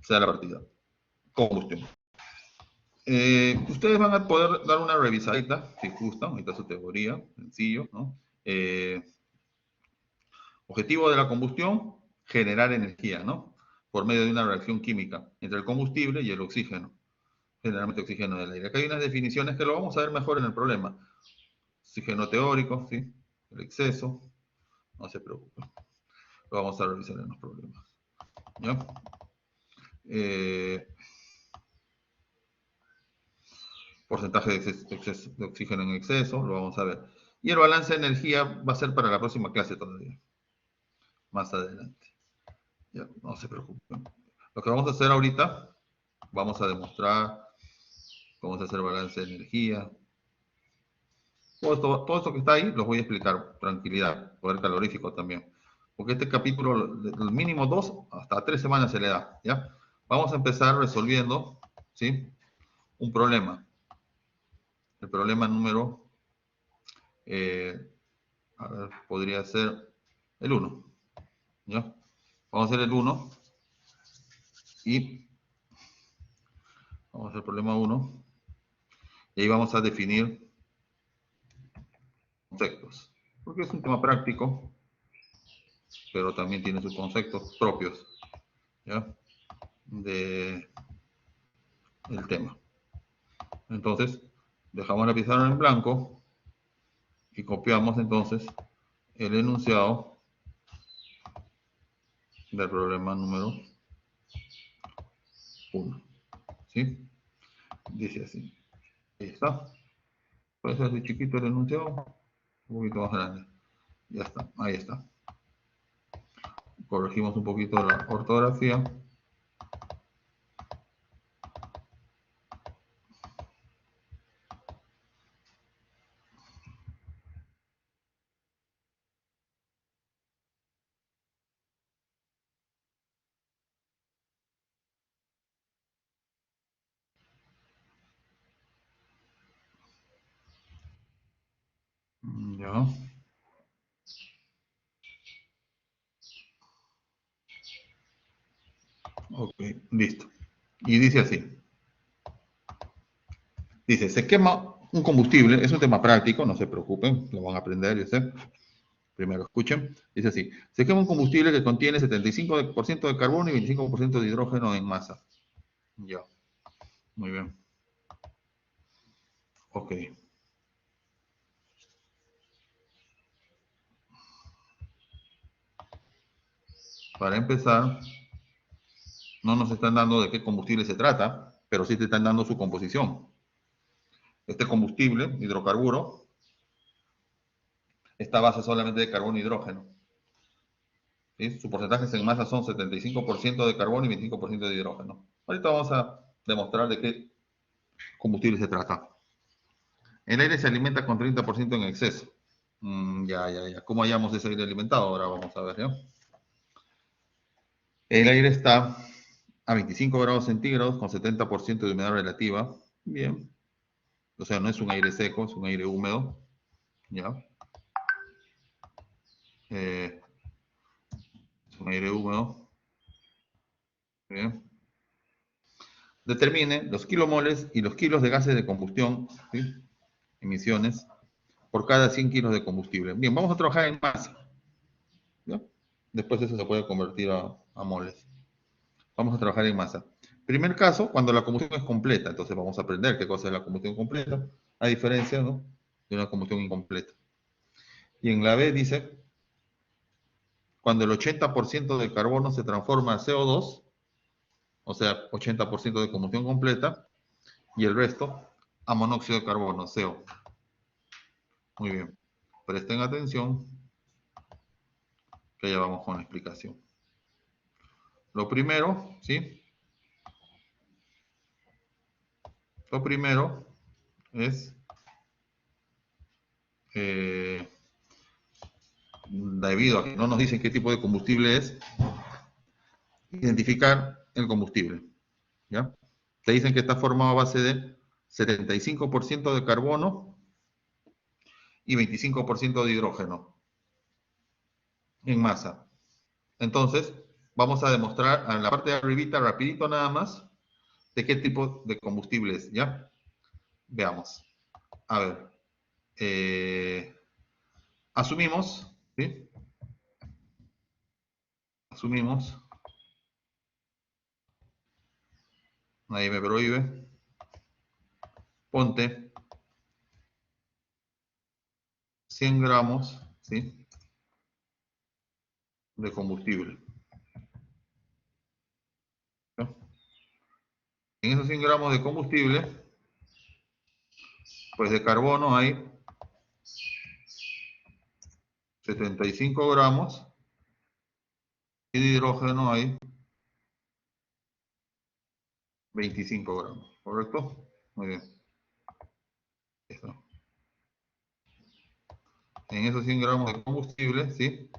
sea la partida. Combustión. Ustedes van a poder dar una revisadita, si gustan, ahorita es su teoría, sencillo, ¿no? Objetivo de la combustión, generar energía, ¿no? Por medio de una reacción química entre el combustible y el oxígeno. Generalmente oxígeno del aire. Acá hay unas definiciones que lo vamos a ver mejor en el problema. Oxígeno teórico, ¿sí? El exceso, no se preocupen. Lo vamos a revisar en los problemas. ¿Ya? Porcentaje de oxígeno en exceso, lo vamos a ver. Y el balance de energía va a ser para la próxima clase todavía. Más adelante. Ya, no se preocupen. Lo que vamos a hacer ahorita, vamos a demostrar cómo se hace el balance de energía. Todo esto que está ahí, los voy a explicar. Tranquilidad. Poder calorífico también. Porque este capítulo, del mínimo 2 hasta 3 semanas se le da. ¿Ya? Vamos a empezar resolviendo, ¿sí? Un problema. El problema número, a ver, podría ser el 1. ¿Ya? Vamos a hacer el 1 y vamos a hacer el problema 1 y ahí vamos a definir conceptos. Porque es un tema práctico, pero también tiene sus conceptos propios, ¿ya? Del tema. Entonces, dejamos la pizarra en blanco y copiamos entonces el enunciado del problema número 1. ¿Sí? Dice así. Ahí está. Puede ser así chiquito el enunciado, un poquito más grande. Ya está, ahí está. Corregimos un poquito la ortografía. Ya. Ok, listo. Y dice así. Dice, se quema un combustible, es un tema práctico, no se preocupen, lo van a aprender, yo sé. Primero escuchen. Dice así, se quema un combustible que contiene 75% de carbono y 25% de hidrógeno en masa. Ya, muy bien. Ok. Para empezar, no nos están dando de qué combustible se trata, pero sí te están dando su composición. Este combustible, hidrocarburo, está a base solamente de carbono e hidrógeno. ¿Sí? Su porcentaje en masa son 75% de carbono y 25% de hidrógeno. Ahorita vamos a demostrar de qué combustible se trata. El aire se alimenta con 30% en exceso. Ya. ¿Cómo hallamos ese aire alimentado? Ahora vamos a ver, ¿ya? El aire está a 25 grados centígrados con 70% de humedad relativa. Bien. O sea, no es un aire seco, es un aire húmedo. ¿Ya? Es un aire húmedo. Bien. Determine los kilomoles y los kilos de gases de combustión, ¿sí? Emisiones, por cada 100 kilos de combustible. Bien, vamos a trabajar en masa. ¿Ya? Después eso se puede convertir a moles. Vamos a trabajar en masa. Primer caso, cuando la combustión es completa. Entonces vamos a aprender qué cosa es la combustión completa, a diferencia, ¿no?, de una combustión incompleta. Y en la B dice, cuando el 80% del carbono se transforma a CO2, o sea, 80% de combustión completa, y el resto a monóxido de carbono, CO. Muy bien. Presten atención, que ya vamos con la explicación. Lo primero, ¿sí? Lo primero es debido a que no nos dicen qué tipo de combustible es, identificar el combustible. ¿Ya? Te dicen que está formado a base de 75% de carbono y 25% de hidrógeno en masa. Entonces, vamos a demostrar en la parte de arribita, rapidito nada más, de qué tipo de combustible es, ¿ya? Veamos. A ver. Asumimos, ¿sí? Asumimos, nadie me prohíbe, ponte 100 gramos, ¿sí? De combustible, ¿no? En esos 100 gramos de combustible, pues de carbono hay 75 gramos y de hidrógeno hay 25 gramos, ¿correcto? Muy bien. Esto. En esos 100 gramos de combustible, ¿sí?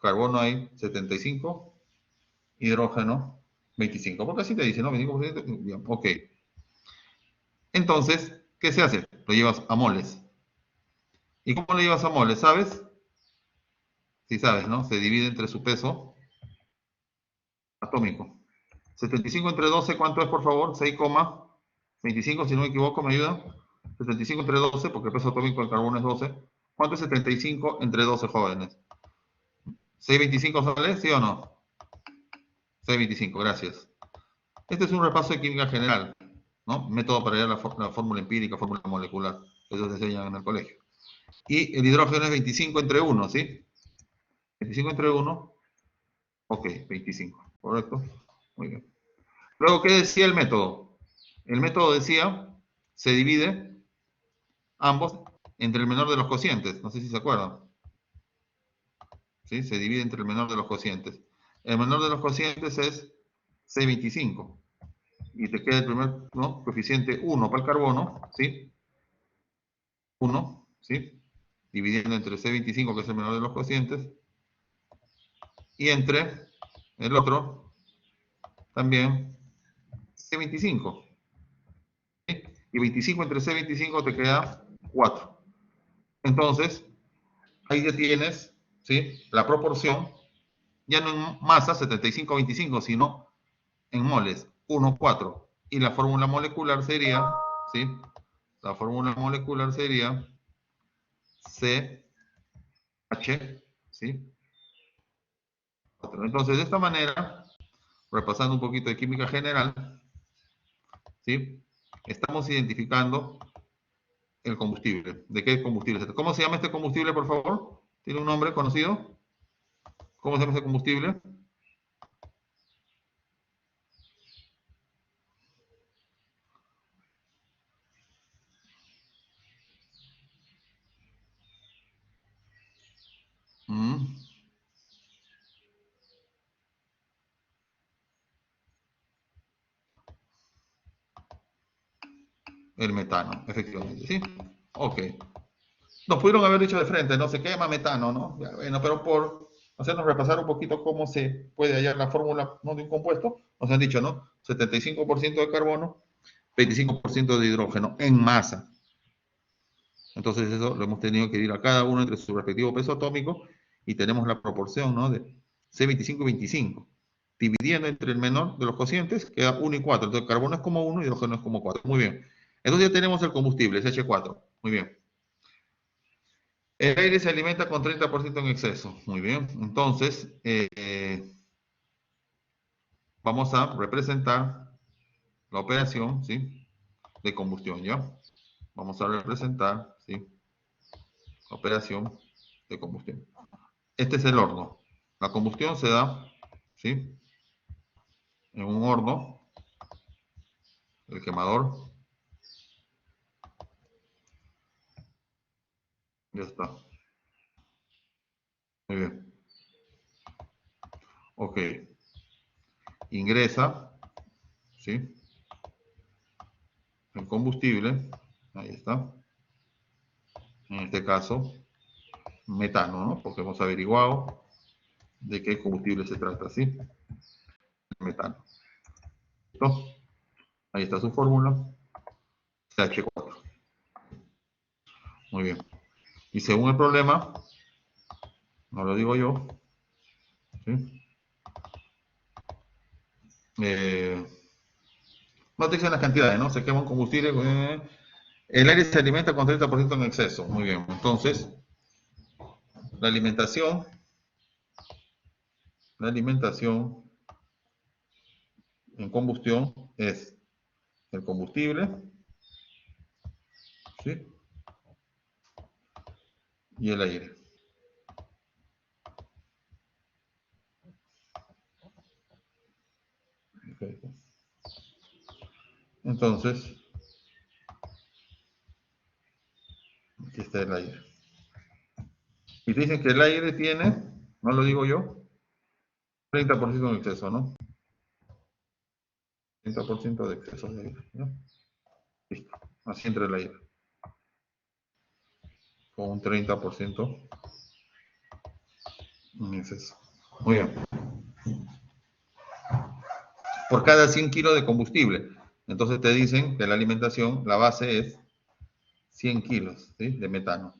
Carbono hay 75, hidrógeno 25, porque así te dice, ¿no? 25%, bien, ok. Entonces, ¿qué se hace? Lo llevas a moles. ¿Y cómo lo llevas a moles? ¿Sabes? Sí sabes, ¿no? Se divide entre su peso atómico. 75 entre 12, ¿cuánto es, por favor? 6,25, si no me equivoco, ¿me ayuda? 75 entre 12, porque el peso atómico del carbono es 12. ¿Cuánto es 75 entre 12, jóvenes? ¿6,25 sale? ¿Sí o no? 6,25, gracias. Este es un repaso de química general, ¿no? Método para hallar la fórmula empírica, fórmula molecular. Eso se enseña en el colegio. Y el hidrógeno es 25 entre 1, ¿sí? 25 entre 1, ok, 25, ¿correcto? Muy bien. Luego, ¿qué decía el método? El método decía, se divide ambos entre el menor de los cocientes. No sé si se acuerdan. ¿Sí? Se divide entre el menor de los cocientes. El menor de los cocientes es 6,25. Y te queda el primer, ¿no?, coeficiente 1 para el carbono, ¿sí? 1, ¿sí? Dividiendo entre 6,25, que es el menor de los cocientes, y entre el otro, también 6,25. ¿Sí? Y 25 entre 6,25 te queda 4. Entonces, ahí ya tienes, ¿sí?, la proporción, ya no en masa 75-25, sino en moles, 1,4. Y la fórmula molecular sería, ¿sí? La fórmula molecular sería CH, ¿sí? 4. Entonces, de esta manera, repasando un poquito de química general, ¿sí?, estamos identificando el combustible. ¿De qué combustible? ¿Cómo se llama este combustible, por favor? ¿Tiene un nombre conocido? ¿Cómo se llama este combustible? Mm, el metano, efectivamente, ¿sí? Ok. Nos pudieron haber dicho de frente, no se quema metano, ¿no? Ya, bueno, pero por hacernos repasar un poquito cómo se puede hallar la fórmula, ¿no?, de un compuesto, nos han dicho, ¿no? 75% de carbono, 25% de hidrógeno en masa. Entonces eso lo hemos tenido que ir a cada uno entre su respectivo peso atómico y tenemos la proporción, ¿no?, de C25 y 25. Dividiendo entre el menor de los cocientes, queda 1 y 4. Entonces carbono es como 1 y hidrógeno es como 4. Muy bien. Entonces ya tenemos el combustible, CH4. Muy bien. El aire se alimenta con 30% en exceso. Muy bien. Entonces, vamos a representar la operación, ¿sí?, de combustión, ¿ya? Vamos a representar, ¿sí?, la operación de combustión. Este es el horno. La combustión se da, ¿sí?, en un horno, el quemador. Ya está. Muy bien. Ok. Ingresa, ¿sí?, el combustible. Ahí está. En este caso, metano, ¿no? Porque hemos averiguado de qué combustible se trata, ¿sí? Metano. ¿Listo? Ahí está su fórmula. CH4. Muy bien. Y según el problema, no lo digo yo, ¿sí?, no te dicen las cantidades, ¿no? Se quema un combustible. El aire se alimenta con 30% en exceso. Muy bien. Entonces, la alimentación en combustión es el combustible, ¿sí? Y el aire. Perfecto. Entonces, aquí está el aire. Y te dicen que el aire tiene, no lo digo yo, 30% en exceso, ¿no? 30% de exceso de aire, ¿no? Listo. Así entra el aire. Con un 30% en exceso. Muy bien. Por cada 100 kilos de combustible. Entonces te dicen que la alimentación, la base es 100 kilos, ¿sí? De metano.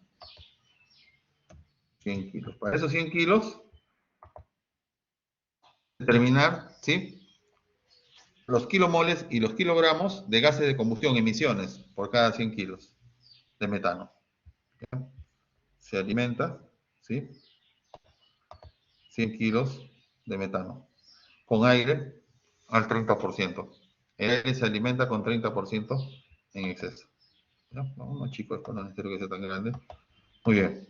100 kilos. Para esos 100 kilos, determinar, ¿sí? Los kilomoles y los kilogramos de gases de combustión, emisiones, por cada 100 kilos de metano. ¿Ya? Se alimenta, ¿sí? 100 kilos de metano. Con aire al 30%. El aire se alimenta con 30% en exceso. ¿Ya? No, chico, esto no necesito que sea tan grande. Muy bien.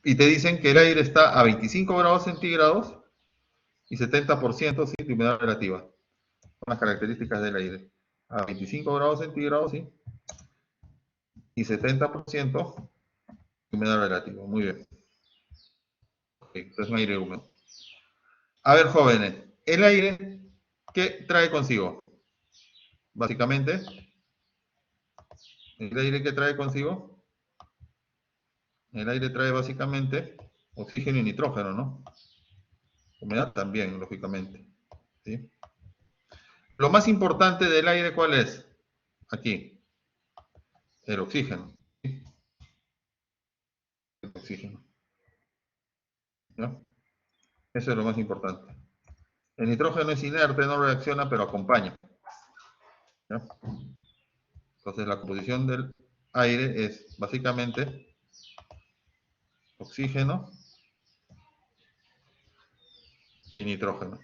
Y te dicen que el aire está a 25 grados centígrados y 70% ¿sí? de humedad relativa. Son las características del aire. A 25 grados centígrados, ¿sí? Y 70% de humedad relativa. Muy bien. Okay, es un aire húmedo. A ver, jóvenes, el aire, ¿qué trae consigo? Básicamente, el aire que trae consigo, el aire trae básicamente oxígeno y nitrógeno, ¿no? Humedad también, lógicamente. ¿Sí? Lo más importante del aire, ¿cuál es? Aquí, el oxígeno. ¿Sí? El oxígeno. ¿Ya? Eso es lo más importante. El nitrógeno es inerte, no reacciona, pero acompaña. ¿Ya? Entonces, la composición del aire es básicamente oxígeno y nitrógeno.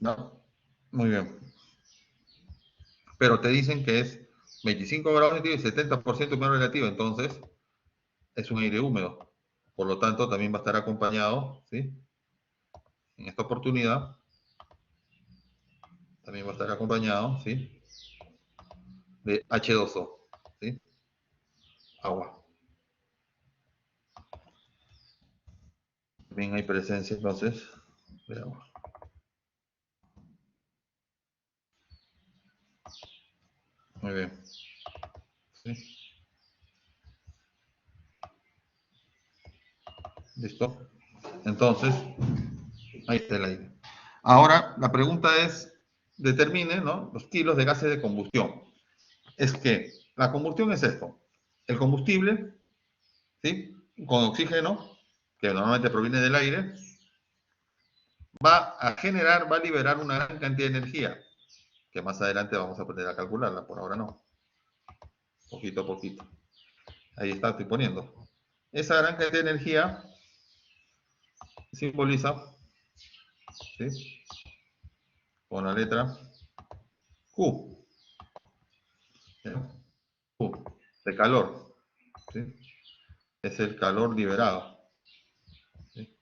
¿No? Muy bien. Pero te dicen que es 25 grados centígrados y 70% humedad relativa, entonces es un aire húmedo. Por lo tanto, también va a estar acompañado, ¿sí? En esta oportunidad, también va a estar acompañado, ¿sí? De H2O, ¿sí? Agua. También hay presencia, entonces, de agua. Muy bien. ¿Sí? ¿Listo? Entonces, ahí está el aire. Ahora, la pregunta es, determine, ¿no? Los kilos de gases de combustión. Es que la combustión es esto. El combustible, ¿sí? Con oxígeno, que normalmente proviene del aire, va a generar, va a liberar una gran cantidad de energía, que más adelante vamos a aprender a calcularla, por ahora no. Poquito a poquito. Ahí está, estoy poniendo. Esa gran cantidad de energía simboliza, ¿sí? Con la letra Q. Q, de calor. ¿Sí? Es el calor liberado. ¿Sí?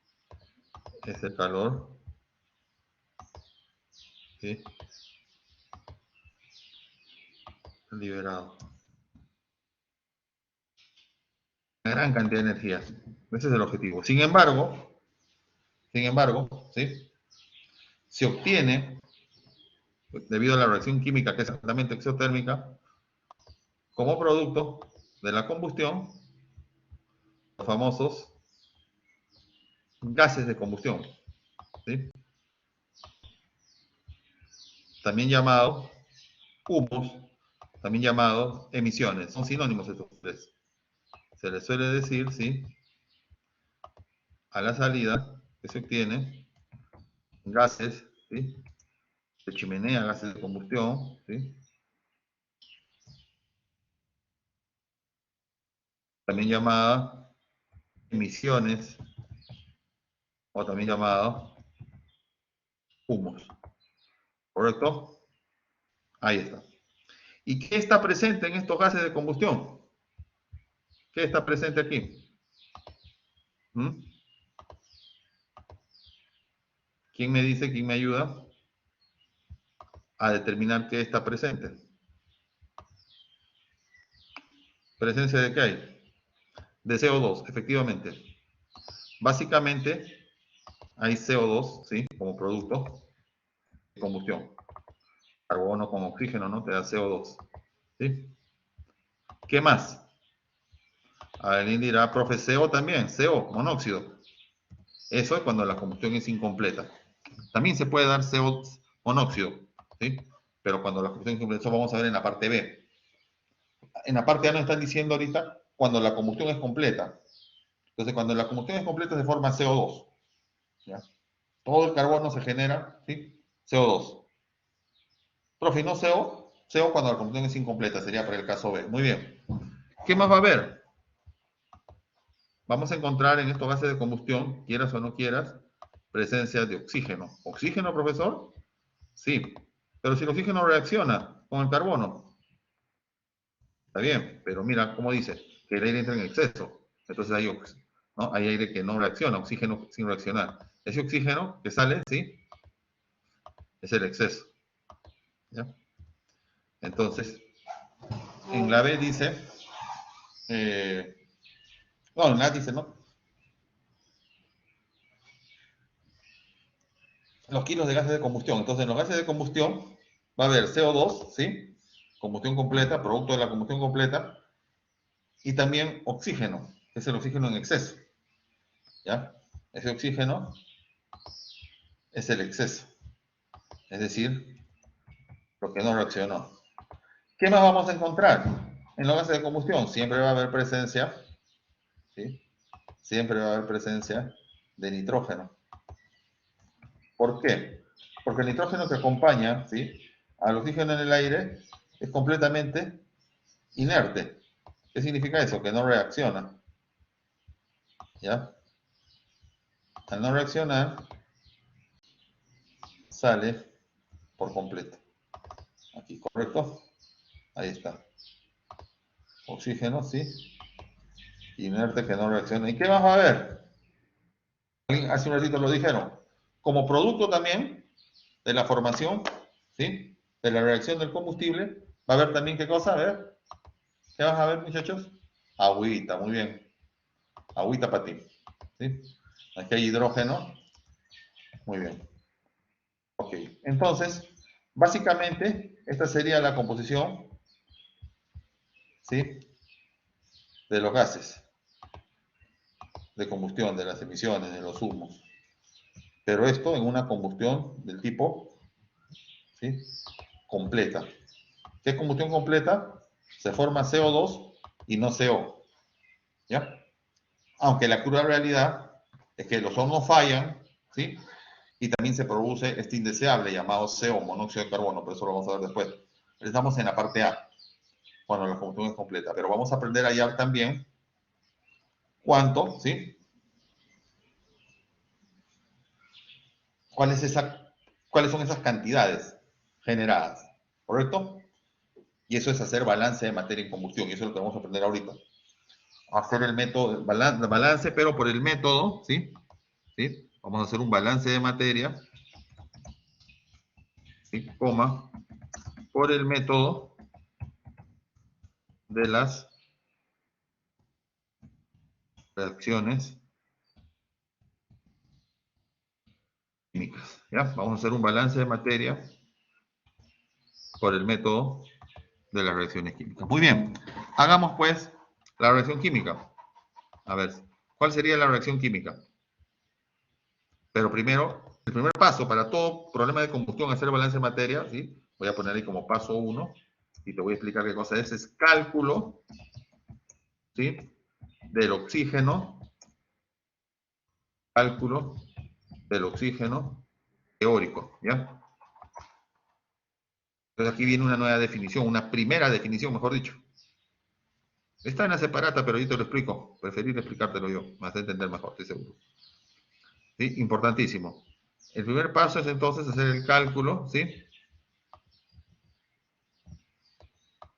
Es el calor, ¿sí? Liberado. Una gran cantidad de energía. Ese es el objetivo. Sin embargo, ¿sí? Se obtiene, debido a la reacción química que es altamente exotérmica, como producto de la combustión, los famosos gases de combustión, ¿sí? También llamados humos, también llamados emisiones. Son sinónimos estos tres. Se les suele decir, ¿sí? A la salida que se obtiene gases ¿sí? De chimenea, gases de combustión, ¿sí? También llamada emisiones, o también llamada humos, ¿correcto? Ahí está. ¿Y qué está presente en estos gases de combustión? ¿Qué está presente aquí? ¿Mm? ¿Quién me dice, quién me ayuda a determinar qué está presente? ¿Presencia de qué hay? De CO2, efectivamente. Básicamente, hay CO2, ¿sí? Como producto de combustión. Carbono con oxígeno, ¿no? Te da CO2, ¿sí? ¿Qué más? Alguien dirá, profe, CO también, CO, monóxido. Eso es cuando la combustión es incompleta. También se puede dar CO monóxido, ¿sí? Pero cuando la combustión es incompleta, eso vamos a ver en la parte B. En la parte A nos están diciendo ahorita cuando la combustión es completa. Entonces, cuando la combustión es completa se forma CO2. ¿Ya? Todo el carbono se genera, ¿sí? CO2. Profe, ¿no CO? CO cuando la combustión es incompleta, sería para el caso B. Muy bien. ¿Qué más va a haber? Vamos a encontrar en estos gases de combustión, quieras o no quieras, presencia de oxígeno. ¿Oxígeno, profesor? Sí. Pero si el oxígeno reacciona con el carbono, está bien, pero mira cómo dice, que el aire entra en exceso. Entonces hay, ¿no? Hay aire que no reacciona, oxígeno sin reaccionar. Ese oxígeno que sale, ¿sí? Es el exceso. ¿Ya? Entonces, en la B dice, no, en la A dice, ¿no? Los kilos de gases de combustión. Entonces, en los gases de combustión va a haber CO2, ¿sí? Combustión completa, producto de la combustión completa, y también oxígeno, que es el oxígeno en exceso. ¿Ya? Ese oxígeno es el exceso, es decir, lo que no reaccionó. ¿Qué más vamos a encontrar? En los gases de combustión siempre va a haber presencia, ¿sí? Siempre va a haber presencia de nitrógeno. ¿Por qué? Porque el nitrógeno que acompaña, ¿sí? Al oxígeno en el aire es completamente inerte. ¿Qué significa eso? Que no reacciona. ¿Ya? Al no reaccionar, sale por completo. Aquí, ¿correcto? Ahí está. Oxígeno, ¿sí? Inerte que no reacciona. ¿Y qué más va a haber? Hace un ratito lo dijeron. Como producto también de la formación, ¿sí? De la reacción del combustible, va a haber también qué cosa, a ver. ¿Qué vas a ver, muchachos? Agüita, muy bien. Agüita para ti. ¿Sí? Aquí hay hidrógeno. Muy bien. Ok. Entonces, básicamente, esta sería la composición, ¿sí? De los gases de combustión, de las emisiones, de los humos. Pero esto en una combustión del tipo, ¿sí? Completa. ¿Qué es combustión completa? Se forma CO2 y no CO. ¿Ya? Aunque la cruda realidad es que los hornos fallan, ¿sí? Y también se produce este indeseable llamado CO, monóxido de carbono, pero eso lo vamos a ver después. Estamos en la parte A, cuando la combustión es completa, pero vamos a aprender a hallar también cuánto, ¿sí? ¿Cuáles son esas cantidades generadas? ¿Correcto? Y eso es hacer balance de materia en combustión, y eso es lo que vamos a aprender ahorita. Hacer el método, balance, pero por el método, ¿sí? ¿Sí? Vamos a hacer un balance de materia, ¿sí? Coma, por el método de las reacciones químicas. ¿Ya? Vamos a hacer un balance de materia por el método de las reacciones químicas. Muy bien. Hagamos pues la reacción química. A ver, ¿cuál sería la reacción química? Pero primero, el primer paso para todo problema de combustión, hacer el balance de materia, ¿sí? Voy a poner ahí como paso 1 y te voy a explicar qué cosa es cálculo, ¿sí? Del oxígeno, cálculo del oxígeno teórico, ¿ya? Entonces aquí viene una nueva definición, una primera definición, mejor dicho. Está en la separata, pero yo te lo explico. Preferir explicártelo yo, me vas a entender mejor, estoy seguro. ¿Sí? Importantísimo. El primer paso es entonces hacer el cálculo, ¿sí?,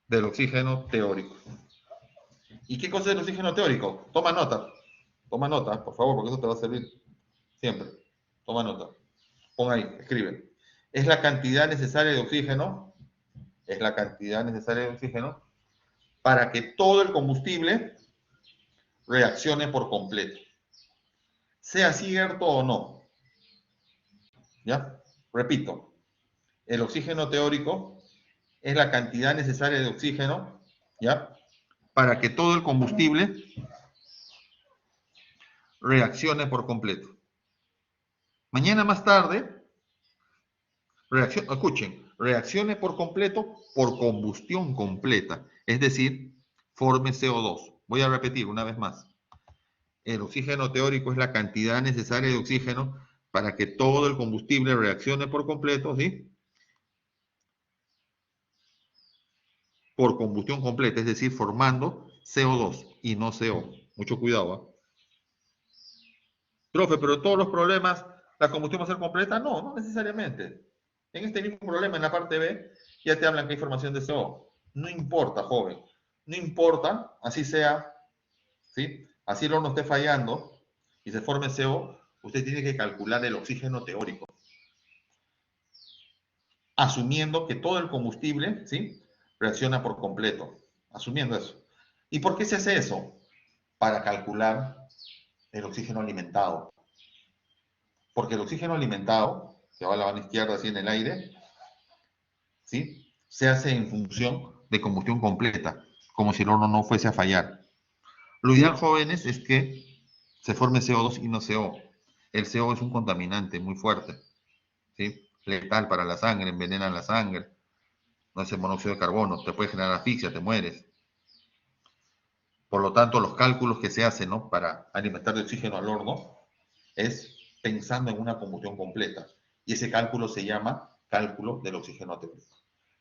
del oxígeno teórico. ¿Y qué cosa es el oxígeno teórico? Toma nota, por favor, porque eso te va a servir siempre. Toma nota. Pon ahí, escribe. Es la cantidad necesaria de oxígeno, es la cantidad necesaria de oxígeno para que todo el combustible reaccione por completo. Sea cierto o no. ¿Ya? Repito, el oxígeno teórico es la cantidad necesaria de oxígeno, ¿ya?, para que todo el combustible reaccione por completo. Mañana más tarde, escuchen, reaccione por completo por combustión completa, es decir, forme CO2. Voy a repetir una vez más. El oxígeno teórico es la cantidad necesaria de oxígeno para que todo el combustible reaccione por completo, ¿sí?, por combustión completa, es decir, formando CO2 y no CO. Mucho cuidado, ¿eh? Profe, pero todos los problemas, ¿la combustión va a ser completa? No, no necesariamente. En este mismo problema, en la parte B, ya te hablan que hay formación de CO. No importa, joven. No importa, así sea, ¿sí? Así el horno esté fallando y se forme CO, usted tiene que calcular el oxígeno teórico, asumiendo que todo el combustible, ¿sí?, reacciona por completo. Asumiendo eso. ¿Y por qué se hace eso? Para calcular el oxígeno alimentado. Porque el oxígeno alimentado, que va a la mano izquierda así en el aire, ¿sí?, se hace en función de combustión completa, como si el horno no fuese a fallar. Lo ideal, jóvenes, es que se forme CO2 y no CO. El CO es un contaminante muy fuerte, ¿sí?, letal para la sangre, envenena la sangre, no es el monóxido de carbono, te puede generar asfixia, te mueres. Por lo tanto, los cálculos que se hacen, ¿no?, para alimentar de oxígeno al horno es pensando en una combustión completa. Y ese cálculo se llama cálculo del oxígeno teórico.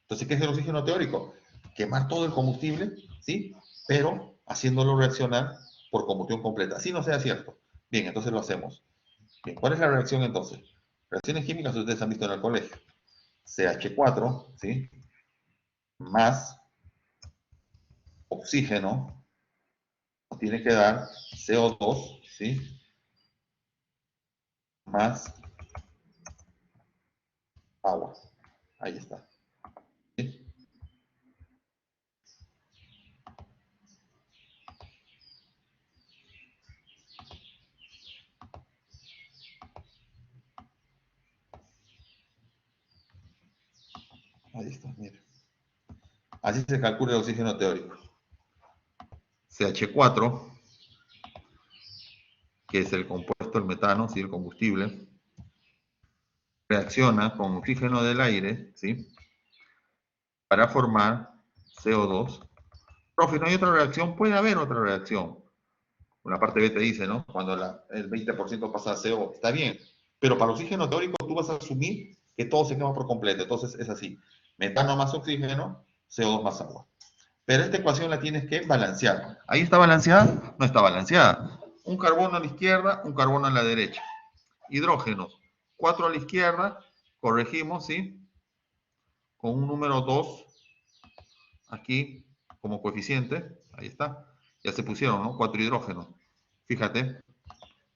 Entonces, ¿qué es el oxígeno teórico? Quemar todo el combustible, ¿sí?, pero haciéndolo reaccionar por combustión completa. Así no sea cierto. Bien, entonces lo hacemos. Bien, ¿cuál es la reacción entonces? Reacciones químicas ustedes han visto en el colegio. CH4, ¿sí?, más oxígeno nos tiene que dar CO2, ¿sí?, más agua. Ahí está. ¿Sí? Ahí está, mire. Así se calcula el oxígeno teórico. CH4, que es el compuesto, el metano, ¿sí?, el combustible, reacciona con oxígeno del aire, ¿sí?, para formar CO2. Profe, ¿no hay otra reacción? Puede haber otra reacción. Una parte B te dice, ¿no?, cuando el 20% pasa a CO, está bien. Pero para el oxígeno teórico tú vas a asumir que todo se quema por completo. Entonces es así. Metano más oxígeno, CO2 más agua. Pero esta ecuación la tienes que balancear. ¿Ahí está balanceada? No está balanceada. Un carbono a la izquierda, un carbono a la derecha. Hidrógenos, 4 a la izquierda, corregimos, ¿sí?, con un número 2 aquí como coeficiente. Ahí está. Ya se pusieron, ¿no?, 4 hidrógenos. Fíjate,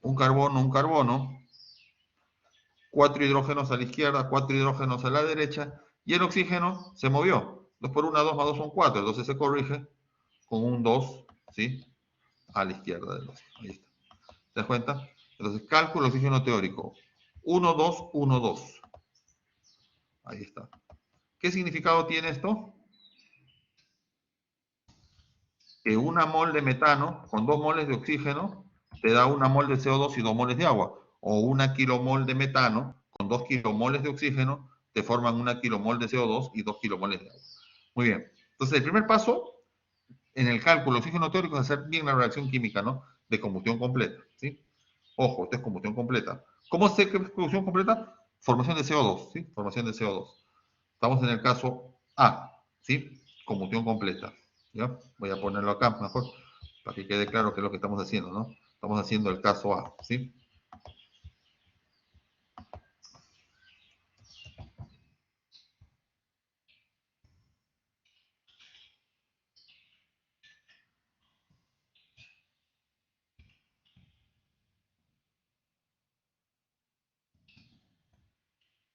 un carbono, 4 hidrógenos a la izquierda, 4 hidrógenos a la derecha, y el oxígeno se movió. 2 por 1, 2 más 2 son 4, entonces se corrige con un 2, ¿sí?, a la izquierda del oxígeno. Ahí está. ¿Te das cuenta? Entonces, cálculo oxígeno teórico. 1, 2, 1, 2. Ahí está. ¿Qué significado tiene esto? Que una mol de metano con 2 moles de oxígeno te da 1 mol de CO2 y 2 moles de agua. O 1 kilomol de metano con 2 kilomoles de oxígeno te forman 1 kilomol de CO2 y 2 kilomoles de agua. Muy bien. Entonces, el primer paso en el cálculo de oxígeno teórico es hacer bien la reacción química, ¿no?, de combustión completa, ¿sí? Ojo, esta es combustión completa. ¿Cómo sé que es combustión completa? Formación de CO2, ¿sí? Formación de CO2. Estamos en el caso A, ¿sí? Combustión completa. ¿Ya? Voy a ponerlo acá mejor, para que quede claro qué es lo que estamos haciendo, ¿no? Estamos haciendo el caso A, ¿sí?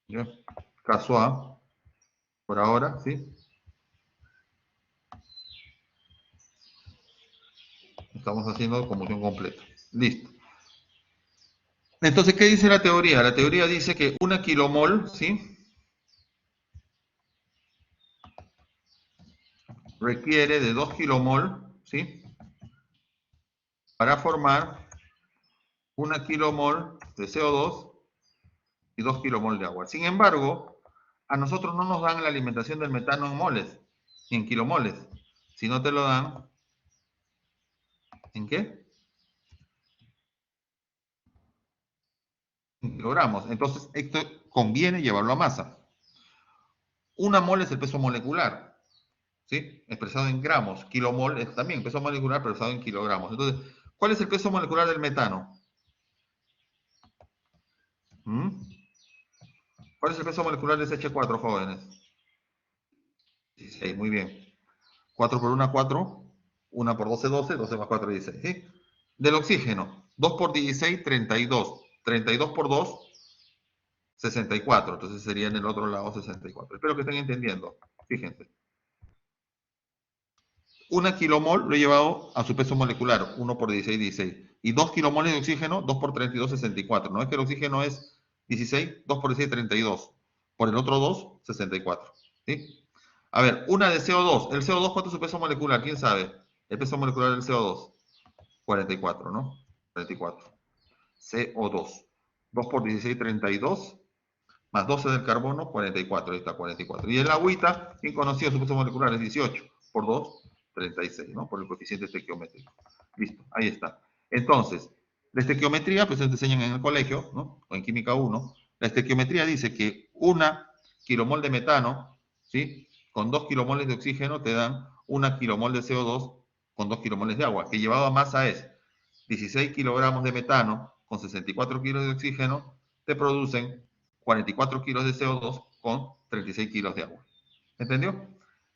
¿Ya? Caso A, por ahora, ¿sí? Estamos haciendo combustión completa. Listo. Entonces, ¿qué dice la teoría? La teoría dice que una kilomol, ¿sí? Requiere de 2 kilomol, ¿sí? Para formar una kilomol de CO2 y 2 kilomol de agua. Sin embargo, a nosotros no nos dan la alimentación del metano en moles, ni en kilomoles, sino te lo dan, ¿en qué? En kilogramos. Entonces, esto conviene llevarlo a masa. Una mol es el peso molecular, ¿sí? Expresado en gramos. Kilomol es también peso molecular, pero expresado en kilogramos. Entonces, ¿cuál es el peso molecular del metano? ¿Mm? ¿Cuál es el peso molecular de CH4, jóvenes? 16, muy bien. 4 por 1, 4. 1 por 12, 12. 12 más 4, 16. ¿Sí? Del oxígeno, 2 por 16, 32. 32 por 2, 64. Entonces sería en el otro lado 64. Espero que estén entendiendo. Fíjense. Una kilomol lo he llevado a su peso molecular, 1 por 16, 16. Y 2 kilomoles de oxígeno, 2 por 32, 64. No es que el oxígeno es 16, 2 por 16, 32. Por el otro 2, 64. ¿Sí? A ver, una de CO2. ¿El CO2 cuánto es su peso molecular? ¿Quién sabe? El peso molecular del CO2. 44, ¿no? 44. CO2. 2 por 16, 32. Más 12 del carbono, 44. Ahí está, 44. Y el agüita, inconocido, su peso molecular es 18. Por 2, 36, ¿no? Por el coeficiente estequiométrico. Listo, ahí está. Entonces, la estequiometría, pues se enseñan en el colegio, ¿no? O en química 1. La estequiometría dice que una kilomol de metano, ¿sí? Con 2 kilomoles de oxígeno te dan una kilomol de CO2 con 2 kilomoles de agua, que llevado a masa es 16 kilogramos de metano con 64 kilos de oxígeno, te producen 44 kilos de CO2 con 36 kilos de agua. ¿Entendió?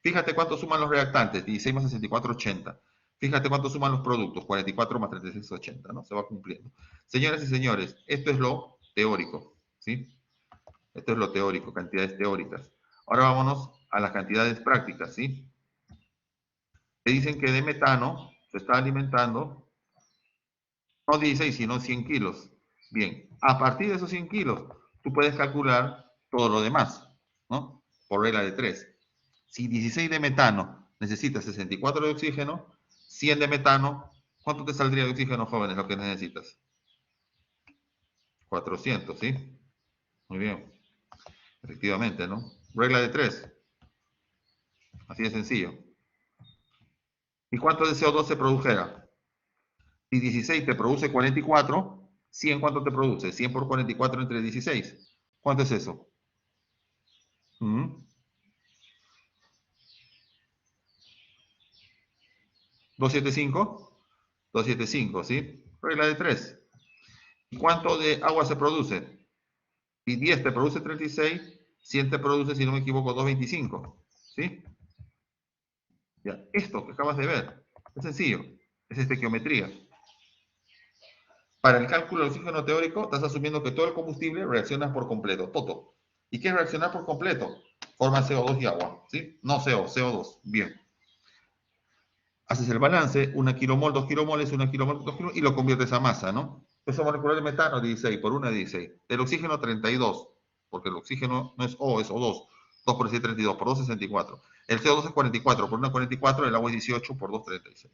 Fíjate cuánto suman los reactantes, 16 más 64, 80. Fíjate cuánto suman los productos, 44 más 36, 80, ¿no? Se va cumpliendo. Señoras y señores, esto es lo teórico, ¿sí? Esto es lo teórico, cantidades teóricas. Ahora vámonos a las cantidades prácticas, ¿sí? Te dicen que de metano se está alimentando no 16, sino 100 kilos. Bien, a partir de esos 100 kilos, tú puedes calcular todo lo demás, ¿no? Por regla de 3. Si 16 de metano necesitas 64 de oxígeno, 100 de metano, ¿cuánto te saldría de oxígeno, jóvenes, lo que necesitas? 400, ¿sí? Muy bien. Efectivamente, ¿no? Regla de 3. Así de sencillo. ¿Y cuánto de CO2 se produjera? Si 16 te produce 44, 100 ¿cuánto te produce? 100 por 44 entre 16. ¿Cuánto es eso? ¿Mm? 275. 275, ¿sí? Regla de 3. ¿Y cuánto de agua se produce? Si 10 te produce 36, 100 te produce, si no me equivoco, 225. ¿Sí? Ya, esto que acabas de ver, es sencillo, es estequiometría. Para el cálculo del oxígeno teórico, estás asumiendo que todo el combustible reacciona por completo, todo. ¿Y qué es reaccionar por completo? Forma CO2 y agua, ¿sí? No CO, CO2. Bien. Haces el balance, 1 kilomol, 2 kilomoles, 1 kilomol, 2 kilomoles, y lo conviertes a masa, ¿no? Peso molecular de metano, 16, por 1, 16. El oxígeno, 32, porque el oxígeno no es O, es O2. 2 por 6, 32, por 2, 64. El CO2 es 44, por 1, 44, el agua es 18, por 2, 36.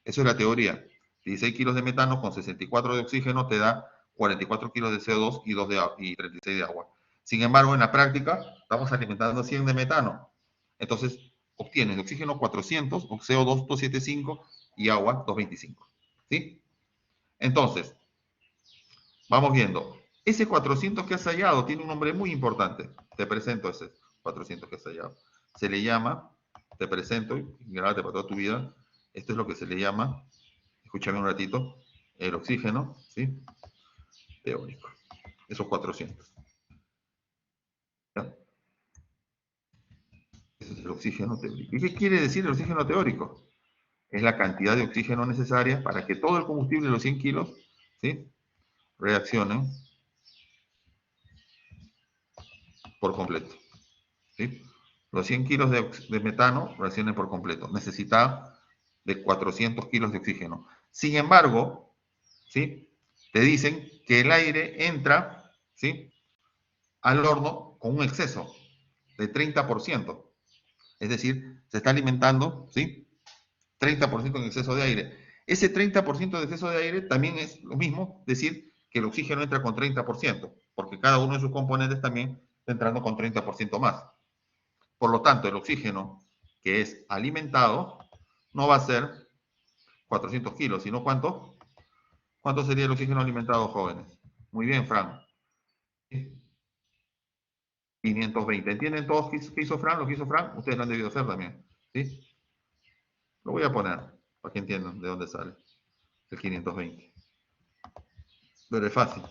Eso es la teoría. 16 kilos de metano con 64 de oxígeno te da 44 kilos de CO2 y, 2 de, y 36 de agua. Sin embargo, en la práctica, estamos alimentando 100 de metano. Entonces, obtienes de oxígeno 400, CO2 275 y agua 225. ¿Sí? Entonces, vamos viendo. Ese 400 que has hallado tiene un nombre muy importante. Te presento ese 400 que has hallado. Se le llama, te presento, y grábate para toda tu vida, esto es lo que se le llama, escúchame un ratito, el oxígeno, ¿sí? Teórico. Esos 400. ¿Ya? Ese es el oxígeno teórico. ¿Y qué quiere decir el oxígeno teórico? Es la cantidad de oxígeno necesaria para que todo el combustible de los 100 kilos, ¿sí?, reaccionen por completo. ¿Sí? Los 100 kilos de metano reaccionen por completo. Necesita de 400 kilos de oxígeno. Sin embargo, ¿sí?, te dicen que el aire entra, ¿sí?, al horno con un exceso de 30%. Es decir, se está alimentando, ¿sí?, 30% en exceso de aire. Ese 30% de exceso de aire también es lo mismo decir que el oxígeno entra con 30%, porque cada uno de sus componentes también está entrando con 30% más. Por lo tanto, el oxígeno que es alimentado no va a ser 400 kilos, sino ¿cuánto? ¿Cuánto sería el oxígeno alimentado, jóvenes? Muy bien, Fran. 520. ¿Entienden todos qué hizo Fran? Lo que hizo Fran, ustedes lo han debido hacer también. ¿Sí? Lo voy a poner para que entiendan de dónde sale el 520. Pero es fácil.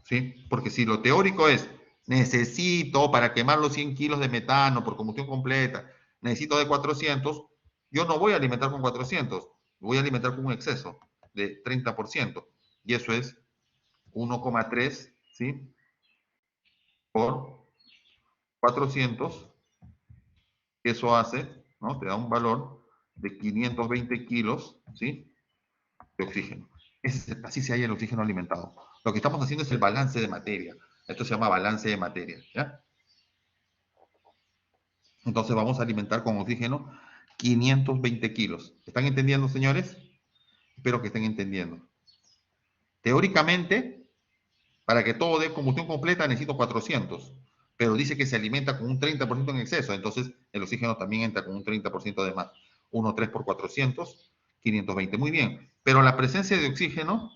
¿Sí? Porque si lo teórico es, necesito para quemar los 100 kilos de metano por combustión completa, necesito de 400, yo no voy a alimentar con 400, voy a alimentar con un exceso de 30%. Y eso es 1,3, ¿sí?, por 400, eso hace, ¿no?, te da un valor de 520 kilos, ¿sí?, de oxígeno. Así se halla el oxígeno alimentado. Lo que estamos haciendo es el balance de materia. Esto se llama balance de materia, ¿ya? Entonces vamos a alimentar con oxígeno 520 kilos. ¿Están entendiendo, señores? Espero que estén entendiendo. Teóricamente, para que todo dé combustión completa necesito 400, pero dice que se alimenta con un 30% en exceso, entonces el oxígeno también entra con un 30% de más. 1,3 por 400, 520. Muy bien, pero la presencia de oxígeno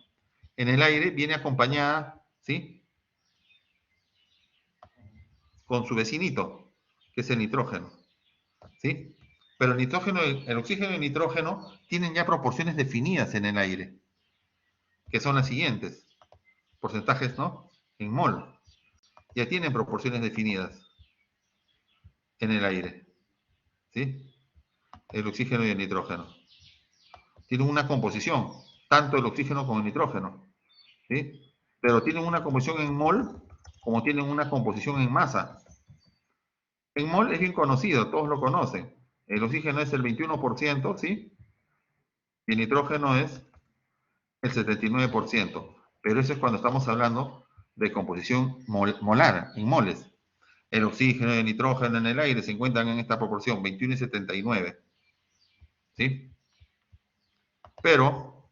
en el aire viene acompañada, ¿sí?, con su vecinito, que es el nitrógeno, ¿sí? Pero el nitrógeno, el oxígeno y el nitrógeno tienen ya proporciones definidas en el aire, que son las siguientes. Porcentajes, ¿no?, en mol. Ya tienen proporciones definidas en el aire, ¿sí? El oxígeno y el nitrógeno. Tienen una composición, tanto el oxígeno como el nitrógeno, ¿sí? Pero tienen una composición en mol como tienen una composición en masa. En mol es bien conocido, todos lo conocen. El oxígeno es el 21%, ¿sí? Y el nitrógeno es el 79%. Pero eso es cuando estamos hablando de composición molar, en moles. El oxígeno y el nitrógeno en el aire se encuentran en esta proporción, 21 y 79. ¿Sí? Pero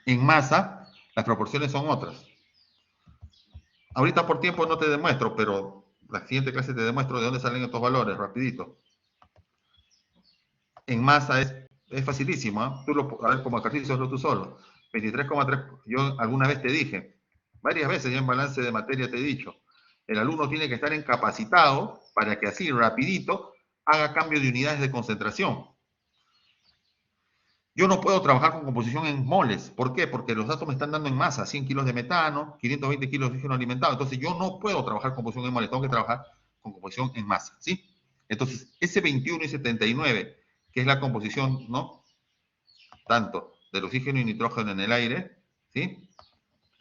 en masa las proporciones son otras. Ahorita por tiempo no te demuestro, pero la siguiente clase te demuestro de dónde salen estos valores, rapidito. En masa es facilísimo, ¿eh? Tú lo, a ver, como ejercicio hazlo tú solo. 23,3, yo alguna vez te dije, varias veces ya en balance de materia te he dicho, el alumno tiene que estar incapacitado para que así rapidito haga cambio de unidades de concentración. Yo no puedo trabajar con composición en moles. ¿Por qué? Porque los datos me están dando en masa, 100 kilos de metano, 520 kilos de oxígeno alimentado. Entonces yo no puedo trabajar con composición en moles, tengo que trabajar con composición en masa, ¿sí? Entonces, ese 21 y 79, que es la composición, ¿no?, tanto del oxígeno y nitrógeno en el aire, ¿sí?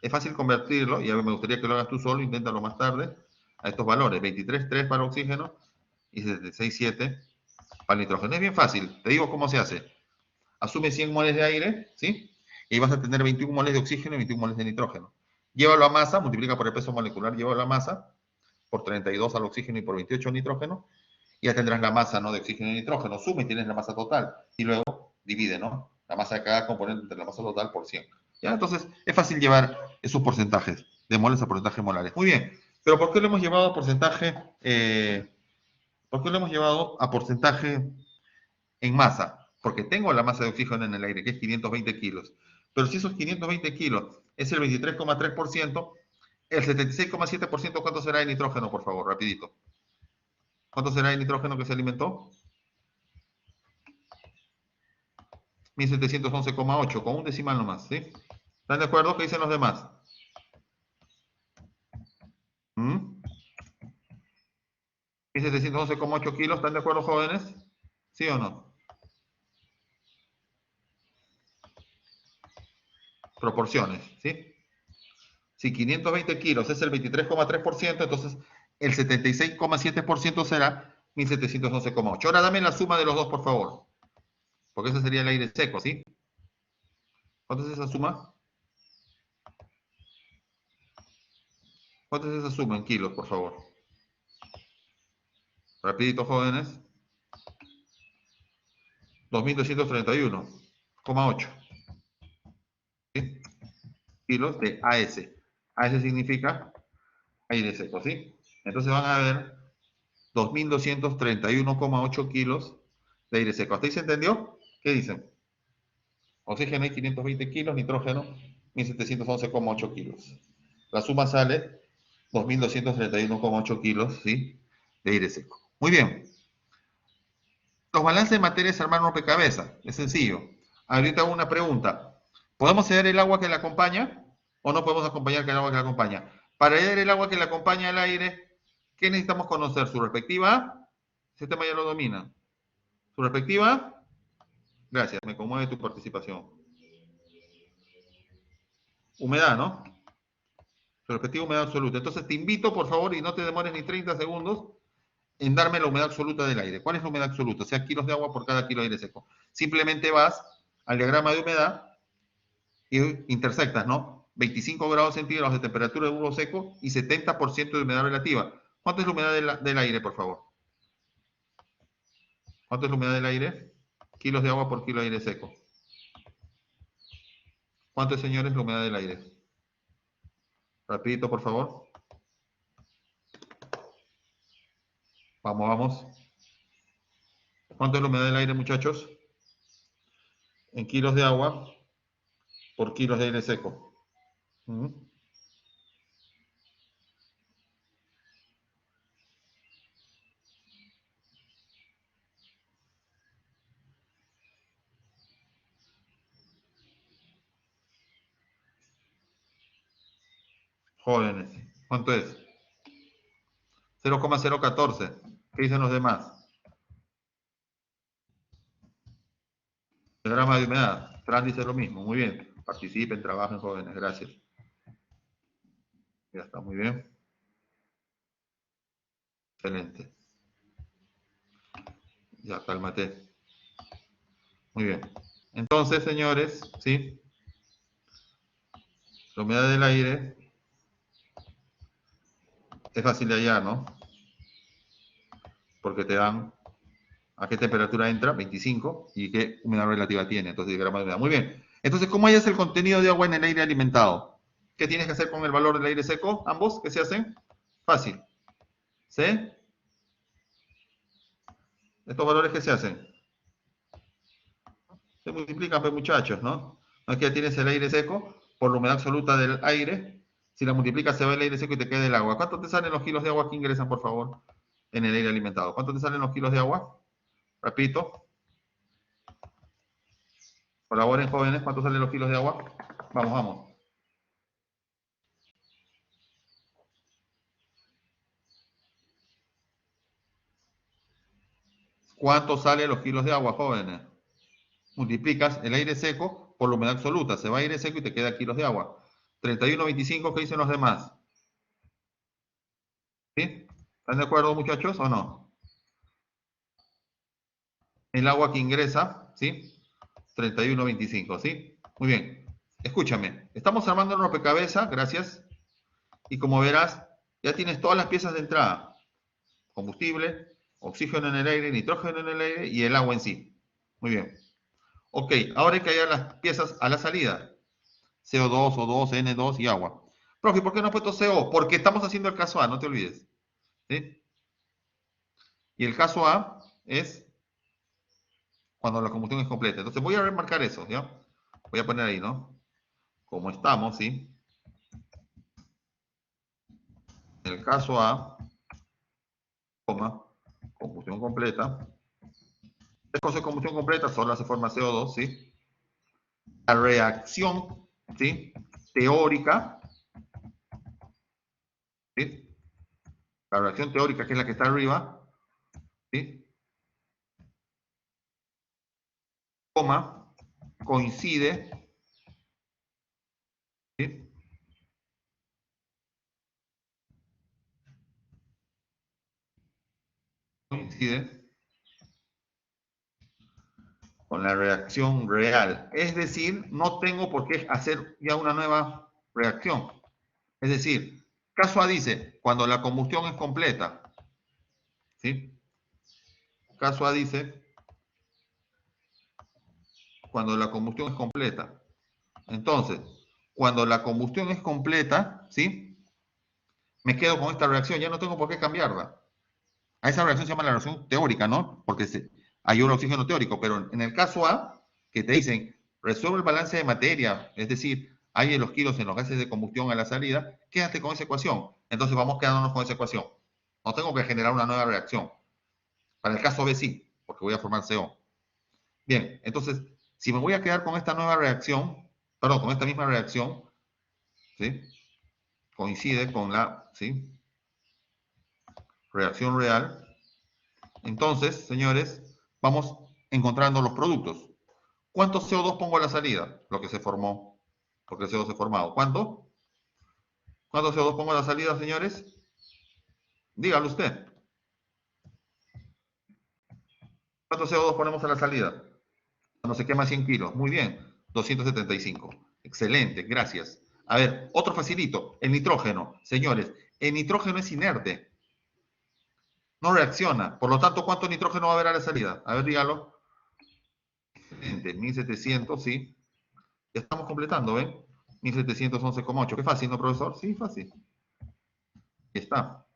Es fácil convertirlo, y a ver, me gustaría que lo hagas tú solo, inténtalo más tarde, a estos valores, 23,3 para oxígeno y 76,7 para el nitrógeno. Es bien fácil, te digo cómo se hace. Asume 100 moles de aire, ¿sí? Y vas a tener 21 moles de oxígeno y 21 moles de nitrógeno. Llévalo a masa, multiplica por el peso molecular, llévalo a masa, por 32 al oxígeno y por 28 al nitrógeno, y ya tendrás la masa, ¿no?, de oxígeno y nitrógeno. Suma y tienes la masa total. Y luego divide, ¿no?, la masa de cada componente entre la masa total por 100. ¿Ya? Entonces, es fácil llevar esos porcentajes de moles a porcentajes molares. Muy bien. Pero ¿por qué lo hemos llevado a porcentaje? ¿Por qué lo hemos llevado a porcentaje en masa, porque tengo la masa de oxígeno en el aire, que es 520 kilos. Pero si esos 520 kilos es el 23,3%, el 76,7%, ¿cuánto será de nitrógeno, por favor? Rapidito. ¿Cuánto será de nitrógeno que se alimentó? 1711,8, con un decimal nomás, ¿sí? ¿Están de acuerdo? ¿Qué dicen los demás? ¿Mm? 1711,8 kilos, ¿están de acuerdo, jóvenes? ¿Sí o no? Proporciones, ¿sí? Si 520 kilos es el 23,3%, entonces el 76,7% será 1711,8. Ahora dame la suma de los dos, por favor. Porque ese sería el aire seco, ¿sí? ¿Cuánto es esa suma? ¿Cuánto es esa suma en kilos, por favor? Rapidito, jóvenes. 2.231,8. ¿Sí? Kilos de AS. AS significa aire seco, ¿sí? Entonces van a ver 2.231,8 kilos de aire seco. ¿Hasta ahí se entendió? ¿Qué dicen? Oxígeno hay 520 kilos, nitrógeno 1.711,8 kilos. La suma sale 2.231,8 kilos, ¿sí? De aire seco. Muy bien. Los balances de materia es armar un rompecabezas. Es sencillo. Ahorita hago una pregunta. ¿Podemos ceder el agua que la acompaña o no podemos acompañar el agua que la acompaña? Para ceder el agua que la acompaña al aire, ¿qué necesitamos conocer? Su respectiva. Ese tema ya lo domina. Su respectiva. Gracias, me conmueve tu participación. Humedad, ¿no? Su respectiva humedad absoluta. Entonces te invito, por favor, y no te demores ni 30 segundos, en darme la humedad absoluta del aire. ¿Cuál es la humedad absoluta? O sea, kilos de agua por cada kilo de aire seco. Simplemente vas al diagrama de humedad y intersectas, ¿no? 25 grados centígrados de temperatura de humo seco y 70% de humedad relativa. ¿Cuánto es la humedad del aire, por favor? ¿Cuánto es la humedad del aire? Kilos de agua por kilo de aire seco. ¿Cuánto es, señores, la humedad del aire? Rapidito, por favor. Vamos, vamos. ¿Cuánto es la humedad del aire, muchachos? En kilos de agua por kilos de aire seco. ¿Mm? Jóvenes. ¿Cuánto es? 0,014. ¿Qué dicen los demás? Diagrama de humedad. Fran dice lo mismo. Muy bien. Participen, trabajen, jóvenes. Gracias. Ya está, muy bien. Excelente. Ya, cálmate. Muy bien. Entonces, señores, ¿sí? La humedad del aire es fácil de hallar, ¿no? Porque te dan a qué temperatura entra, 25, y qué humedad relativa tiene. Entonces, diagrama de humedad. Muy bien. Entonces, ¿cómo hallas el contenido de agua en el aire alimentado? ¿Qué tienes que hacer con el valor del aire seco? Ambos, ¿qué se hacen? Fácil. ¿Sí? ¿Estos valores qué se hacen? Se multiplican, pues, muchachos, ¿no? No es que ya tienes el aire seco por la humedad absoluta del aire. Si la multiplicas, se va el aire seco y te queda el agua. ¿Cuánto te salen los kilos de agua que ingresan, por favor, en el aire alimentado? ¿Cuánto te salen los kilos de agua? Repito. Colaboren, jóvenes. ¿Cuánto salen los kilos de agua? Vamos, vamos. ¿Cuánto salen los kilos de agua, jóvenes? Multiplicas el aire seco por la humedad absoluta. Se va aire seco y te queda kilos de agua. 31,25, ¿qué dicen los demás? ¿Sí? ¿Están de acuerdo, muchachos, o no? El agua que ingresa, ¿sí? 31,25, ¿sí? Muy bien. Escúchame, estamos armando un rompecabezas, gracias. Y como verás, ya tienes todas las piezas de entrada. Combustible, oxígeno en el aire, nitrógeno en el aire y el agua en sí. Muy bien. Ok, ahora hay que hallar las piezas a la salida. CO2, O2, N2 y agua. Profe, ¿por qué no he puesto CO? Porque estamos haciendo el caso A, no te olvides. ¿Sí? Y el caso A es cuando la combustión es completa. Entonces voy a remarcar eso, ¿ya? Voy a poner ahí, ¿no? Como estamos, ¿sí? En el caso A, coma, combustión completa. ¿Qué cosa es combustión completa? Solo se forma CO2, ¿sí? La reacción, ¿sí? Teórica, ¿sí? La reacción teórica, que es la que está arriba, ¿sí? Coma, coincide, ¿sí? Coincide con la reacción real. Es decir, no tengo por qué hacer ya una nueva reacción. Es decir, caso A dice, cuando la combustión es completa, ¿sí? Caso A dice, cuando la combustión es completa. Entonces, cuando la combustión es completa, ¿sí? Me quedo con esta reacción, ya no tengo por qué cambiarla. A esa reacción se llama la reacción teórica, ¿no? Porque hay un oxígeno teórico, pero en el caso A, que te dicen, resuelve el balance de materia, es decir, hay los kilos en los gases de combustión a la salida, quédate con esa ecuación. Entonces vamos quedándonos con esa ecuación. No tengo que generar una nueva reacción. Para el caso B sí, porque voy a formar CO. Bien, entonces, si me voy a quedar con esta nueva reacción, perdón, con esta misma reacción, ¿sí? Coincide con la, ¿sí? Reacción real. Entonces, señores, vamos encontrando los productos. ¿Cuánto CO2 pongo a la salida? Lo que se formó, porque el CO2 se ha formado. ¿Cuánto? ¿Cuánto CO2 pongo a la salida, señores? Dígalo usted. ¿Cuánto CO2 ponemos a la salida? Cuando se quema 100 kilos. Muy bien. 275. Excelente, gracias. A ver, otro facilito. El nitrógeno. Señores, el nitrógeno es inerte. No reacciona. Por lo tanto, ¿cuánto nitrógeno va a haber a la salida? A ver, dígalo. Excelente. 1700, sí. Ya estamos completando, ¿ven? 1711,8. Qué fácil, ¿no, profesor? Sí, fácil. Ahí está.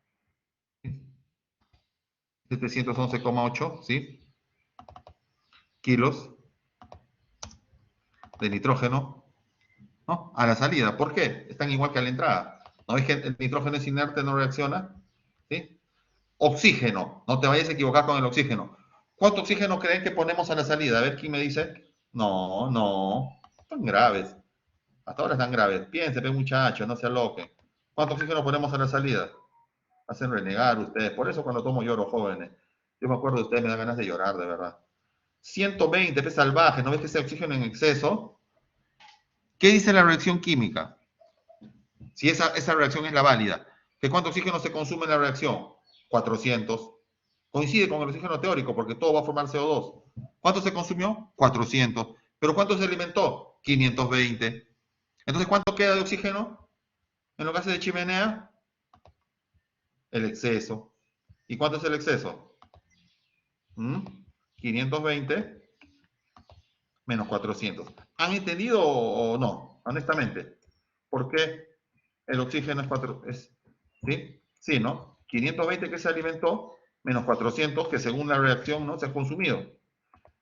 711,8, ¿sí? Kilos de nitrógeno, ¿no? A la salida. ¿Por qué? Están igual que a la entrada. ¿No ves que el nitrógeno es inerte, no reacciona? ¿Sí? Oxígeno. No te vayas a equivocar con el oxígeno. ¿Cuánto oxígeno creen que ponemos a la salida? A ver quién me dice. No, no. Están graves. Hasta ahora están graves. Piense, muchacho, no se aloquen. ¿Cuánto oxígeno ponemos a la salida? Hacen renegar ustedes. Por eso cuando tomo lloro, jóvenes. Yo me acuerdo de ustedes, me da ganas de llorar, de verdad. 120 P salvaje, ¿no ves que ese oxígeno en exceso? ¿Qué dice la reacción química? Si esa reacción es la válida. ¿Que cuánto oxígeno se consume en la reacción? 400. Coincide con el oxígeno teórico porque todo va a formar CO2. ¿Cuánto se consumió? 400. ¿Pero cuánto se alimentó? 520. Entonces, ¿cuánto queda de oxígeno en los gases de chimenea? El exceso. ¿Y cuánto es el exceso? 520 menos 400. ¿Han entendido o no? Honestamente. ¿Por qué el oxígeno es 4? ¿Sí? Sí, ¿no? 520 que se alimentó menos 400 que según la reacción no se ha consumido.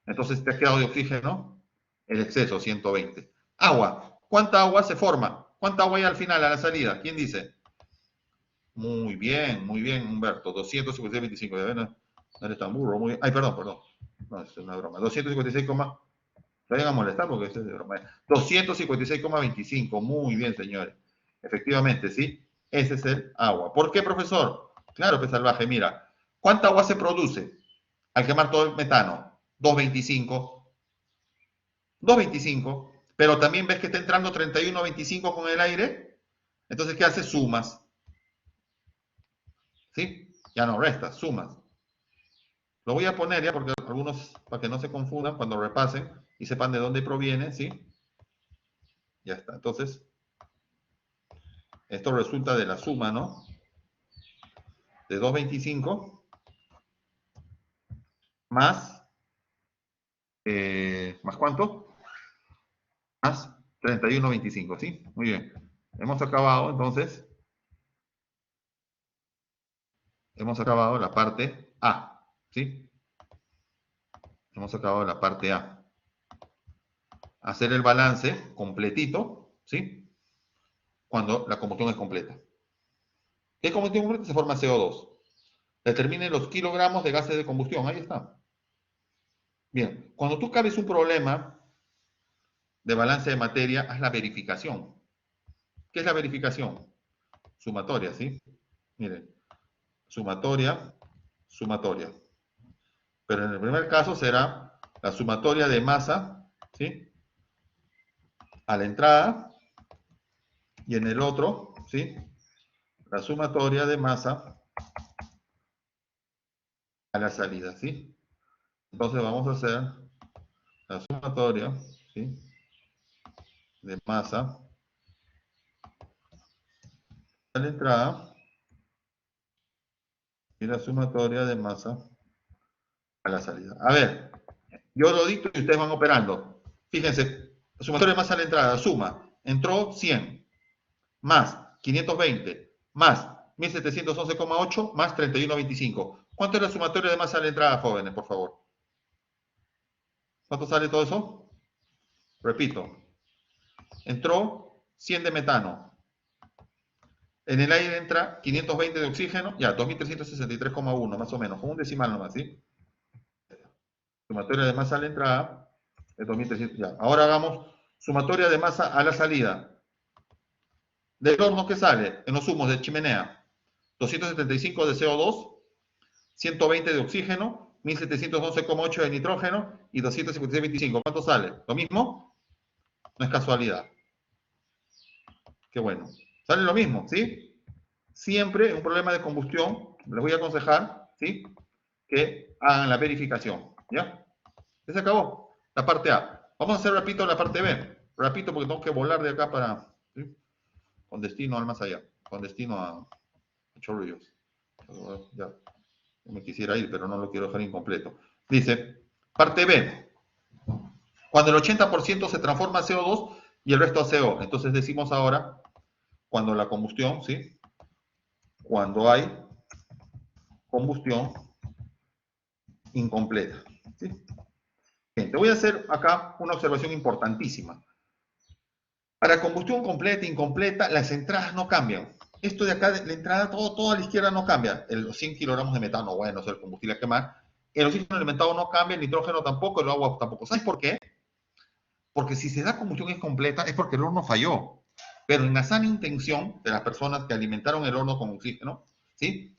Entonces te ha quedado de oxígeno el exceso, 120. Agua. ¿Cuánta agua se forma? ¿Cuánta agua hay al final, a la salida? ¿Quién dice? Muy bien, Humberto. 256,25. No eres tan burro. Muy bien. Ay, perdón. No, es una broma. 256, no vayan a molestar porque esto es de broma. 256,25. Muy bien, señores. Efectivamente, ¿sí? Ese es el agua. ¿Por qué, profesor? Claro que salvaje. Mira, ¿cuánta agua se produce al quemar todo el metano? 225. 225. Pero también ves que está entrando 31,25 con el aire. Entonces, ¿qué haces? Sumas. ¿Sí? Ya no restas, sumas. Lo voy a poner ya porque algunos, para que no se confundan cuando repasen y sepan de dónde proviene, ¿sí? Ya está. Entonces, esto resulta de la suma, ¿no? De 225 más, ¿más cuánto? Más 31,25, ¿sí? Muy bien. Hemos acabado, entonces, hemos acabado la parte A, ¿sí? Hemos acabado la parte A. Hacer el balance completito, ¿sí? Cuando la combustión es completa. ¿Qué combustión completa? Se forma CO2. Determine los kilogramos de gases de combustión. Ahí está. Bien, cuando tú cabes un problema de balance de materia, haz la verificación. ¿Qué es la verificación? Sumatoria, ¿sí? Miren, sumatoria, sumatoria. Pero en el primer caso será la sumatoria de masa, ¿sí? A la entrada, y en el otro, ¿sí? La sumatoria de masa a la salida, ¿sí? Entonces vamos a hacer la sumatoria, ¿sí? De masa a la entrada y la sumatoria de masa a la salida. A ver, yo lo dicto y ustedes van operando. Fíjense, la sumatoria de masa a la entrada, suma, entró 100, más 520, más 1711,8, más 3125. ¿Cuánto es la sumatoria de masa a la entrada, jóvenes, por favor? ¿Cuánto sale todo eso? Repito, entró 100 de metano. En el aire entra 520 de oxígeno, ya, 2363,1, más o menos, con un decimal nomás, ¿sí? Sumatoria de masa a la entrada es 2300, ya. Ahora hagamos sumatoria de masa a la salida. Del horno que sale, en los humos de chimenea, 275 de CO2, 120 de oxígeno, 1711,8 de nitrógeno y 256,25. ¿Cuánto sale? ¿Lo mismo? No es casualidad. Qué bueno. Sale lo mismo, ¿sí? Siempre en un problema de combustión, les voy a aconsejar, ¿sí? Que hagan la verificación, ¿ya? Ya se acabó la parte A. Vamos a hacer rapidito la parte B. Rapidito porque tengo que volar de acá para, ¿sí? Con destino al más allá, con destino a Chorrillos. Ya me quisiera ir, pero no lo quiero dejar incompleto. Dice, parte B. Cuando el 80% se transforma a CO2 y el resto a CO. Entonces decimos ahora, cuando la combustión, ¿sí? Cuando hay combustión incompleta. ¿Sí? Bien, te voy a hacer acá una observación importantísima. Para combustión completa e incompleta, las entradas no cambian. Esto de acá, la entrada, todo a la izquierda no cambia. Los 100 kilogramos de metano, bueno, es el combustible a quemar. El oxígeno alimentado no cambia, el nitrógeno tampoco, el agua tampoco. ¿Sabes por qué? Porque si se da combustión incompleta es porque el horno falló. Pero en la sana intención de las personas que alimentaron el horno con oxígeno, ¿sí?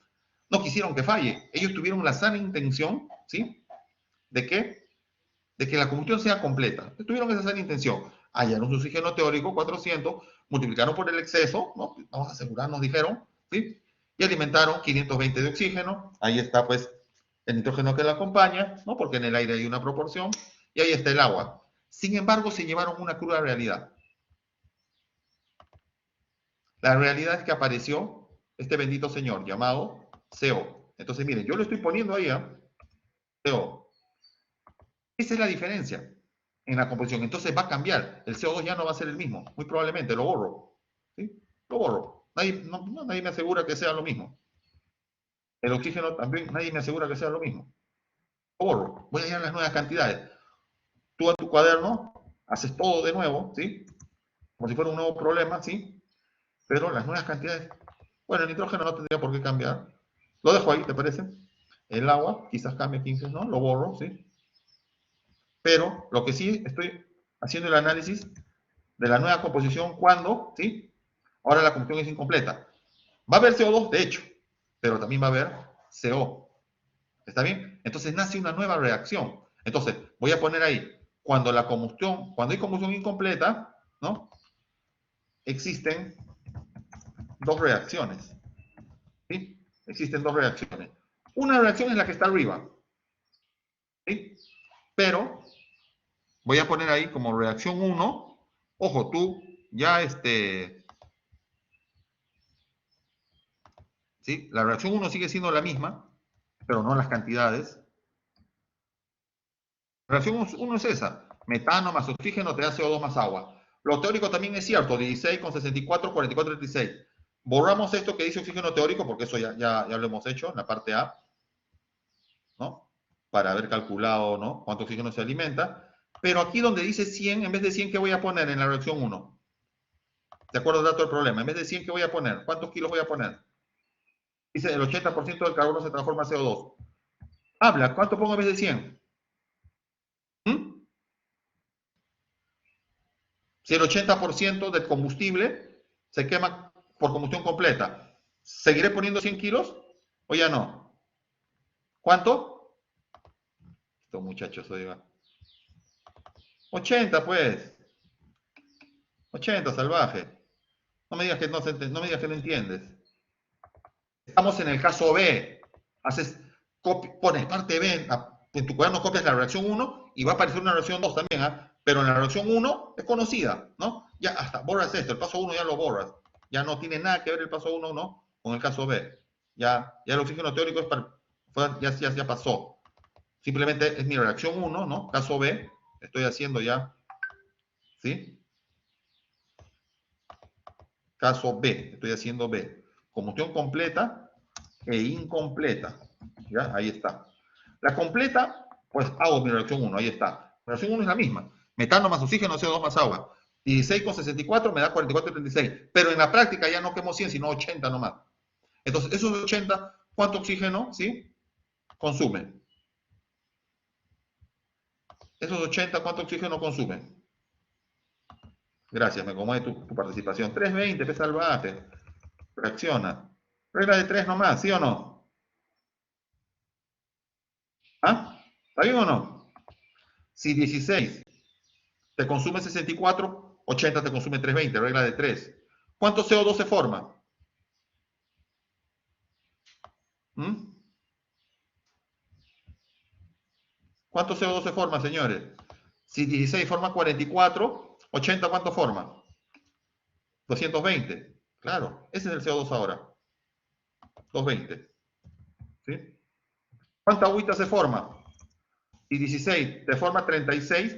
No quisieron que falle. Ellos tuvieron la sana intención, ¿sí? ¿De qué? De que la combustión sea completa. Tuvieron esa sana intención. Hallaron su oxígeno teórico, 400, multiplicaron por el exceso, ¿no? Vamos a asegurarnos, dijeron, ¿sí? Y alimentaron 520 de oxígeno. Ahí está, pues, el nitrógeno que la acompaña, ¿no? Porque en el aire hay una proporción. Y ahí está el agua. Sin embargo, se llevaron una cruda realidad. La realidad es que apareció este bendito señor llamado CO. Entonces, miren, yo lo estoy poniendo ahí, ¿eh? CO. Esa es la diferencia en la composición. Entonces va a cambiar. El CO2 ya no va a ser el mismo. Muy probablemente lo borro. ¿Sí? Lo borro. Nadie me asegura que sea lo mismo. El oxígeno también, nadie me asegura que sea lo mismo. Lo borro. Voy a hallar las nuevas cantidades. Tú a tu cuaderno haces todo de nuevo, ¿sí? Como si fuera un nuevo problema, ¿sí? Pero las nuevas cantidades. Bueno, el nitrógeno no tendría por qué cambiar. Lo dejo ahí, ¿te parece? El agua, quizás cambie 15, ¿no? Lo borro, ¿sí? Pero lo que sí estoy haciendo el análisis de la nueva composición cuando, ¿sí? Ahora la combustión es incompleta. Va a haber CO2, de hecho, pero también va a haber CO. ¿Está bien? Entonces nace una nueva reacción. Entonces, voy a poner ahí, cuando hay combustión incompleta, ¿no? Existen dos reacciones. ¿Sí? Existen dos reacciones. Una reacción es la que está arriba. ¿Sí? Pero voy a poner ahí como reacción 1. Ojo, tú ya ¿sí? La reacción 1 sigue siendo la misma, pero no las cantidades. La reacción 1 es esa. Metano más oxígeno te da CO2 más agua. Lo teórico también es cierto, 16 con 64, 44, 36. Borramos esto que dice oxígeno teórico, porque eso ya lo hemos hecho en la parte A, ¿no? para haber calculado, ¿no?, cuánto oxígeno se alimenta. Pero aquí donde dice 100, en vez de 100, ¿qué voy a poner en la reacción 1? De acuerdo al dato del problema. En vez de 100, ¿qué voy a poner? ¿Cuántos kilos voy a poner? Dice, el 80% del carbono se transforma en CO2. Habla, ¿cuánto pongo en vez de 100? ¿Mm? Si el 80% del combustible se quema por combustión completa, ¿seguiré poniendo 100 kilos o ya no? ¿Cuánto? Estos muchachos, oiga. 80, pues. 80, salvaje. No me digas que no me digas que no entiendes. Estamos en el caso B. Haces, pones parte B, en tu cuaderno copias la reacción 1 y va a aparecer una reacción 2 también, ¿ah? Pero en la reacción 1 es conocida, ¿no? Ya hasta borras esto, el paso 1 ya lo borras. Ya no tiene nada que ver el paso 1, ¿no?, con el caso B. Ya el oxígeno teórico ya pasó. Simplemente es mi reacción 1, ¿no? Caso B, estoy haciendo ya, ¿sí? Caso B, estoy haciendo B. Combustión completa e incompleta. ¿Ya? Ahí está. La completa, pues hago mi reacción 1, ahí está. La reacción 1 es la misma. Metano más oxígeno, CO2 más agua. 16,64 me da 44,36. Pero en la práctica ya no quemo 100, sino 80 nomás. Entonces, esos 80, ¿cuánto oxígeno, sí, consumen? Esos 80, ¿cuánto oxígeno consumen? Gracias, me acomodé tu participación. 320, pesa el bate. Reacciona. Regla de 3 nomás, ¿sí o no? ¿Ah? ¿Está bien o no? Si 16 te consume 64, 80 te consume 320, regla de 3. ¿Cuánto CO2 se forma? ¿Mm? ¿Cuánto CO2 se forma, señores? Si 16 forma 44, 80 ¿cuánto forma? 220. Claro, ese es el CO2 ahora. 220. ¿Sí? ¿Cuánta agüita se forma? Si 16 te forma 36,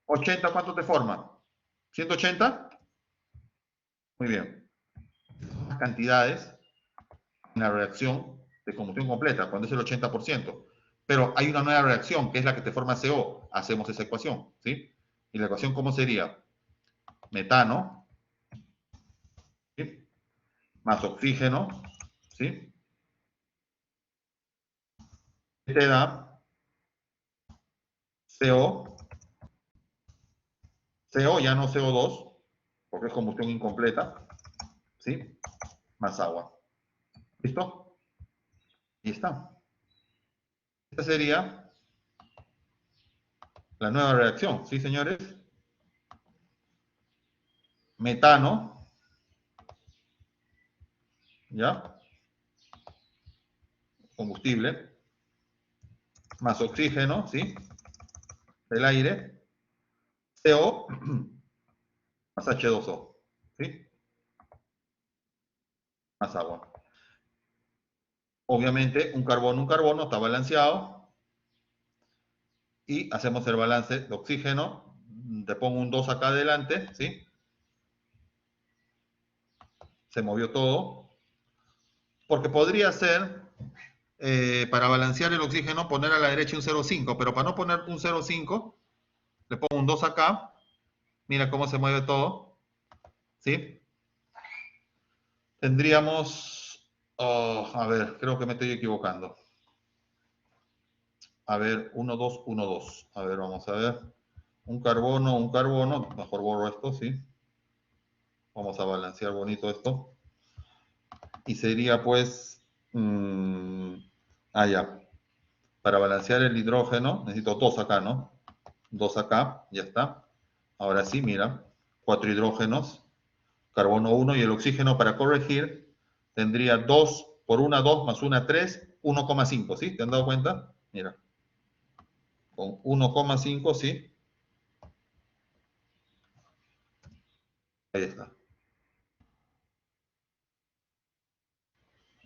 80 ¿cuánto te forma? ¿180? Muy bien. Las cantidades en la reacción de combustión completa, cuando es el 80%. Pero hay una nueva reacción, que es la que te forma CO. Hacemos esa ecuación, ¿sí? Y la ecuación, ¿cómo sería? Metano, ¿sí?, más oxígeno, ¿sí?, te da CO, CO ya no CO2, porque es combustión incompleta, ¿sí?, más agua. ¿Listo? Y está. Esta sería la nueva reacción, ¿sí, señores? Metano, ¿ya?, combustible, más oxígeno, ¿sí?, del aire, CO más H2O, ¿sí?, más agua. Obviamente, un carbono está balanceado y hacemos el balance de oxígeno. Te pongo un 2 acá adelante, ¿sí? Se movió todo. Porque podría ser, para balancear el oxígeno, poner a la derecha un 0,5, pero para no poner un 0,5, le pongo un 2 acá. Mira cómo se mueve todo, ¿sí? Tendríamos, oh, a ver, creo que me estoy equivocando. A ver, 1, 2, 1, 2. A ver, vamos a ver. Un carbono. Mejor borro esto, ¿sí? Vamos a balancear bonito esto. Y sería pues, ya. Para balancear el hidrógeno, necesito 2 acá, ¿no? 2 acá, ya está. Ahora sí, mira, 4 hidrógenos, carbono 1 y el oxígeno para corregir tendría 2 por 1, 2 más 1, 3, 1,5, ¿sí? ¿Te han dado cuenta? Mira, con 1,5, ¿sí? Ahí está.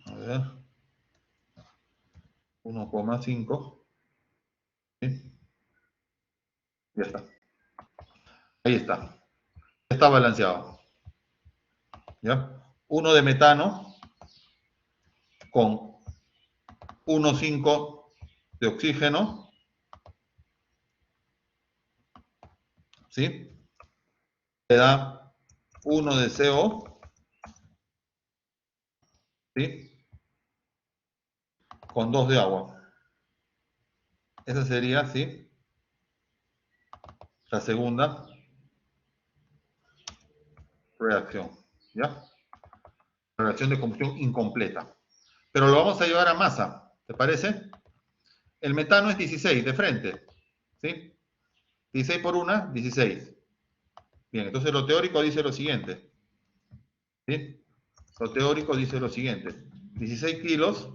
A ver, 1,5, ¿sí? Ya está. Ahí está. Está balanceado. ¿Ya? 1 de metano con 1,5 de oxígeno, ¿sí? Te da 1 de CO, ¿sí? Con 2 de agua. Esa sería, ¿sí? La segunda reacción, ¿ya? Reacción de combustión incompleta. Pero lo vamos a llevar a masa, ¿te parece? El metano es 16 de frente, ¿sí? 16 por 1, 16. Bien, entonces lo teórico dice lo siguiente, ¿sí? Lo teórico dice lo siguiente. 16 kilos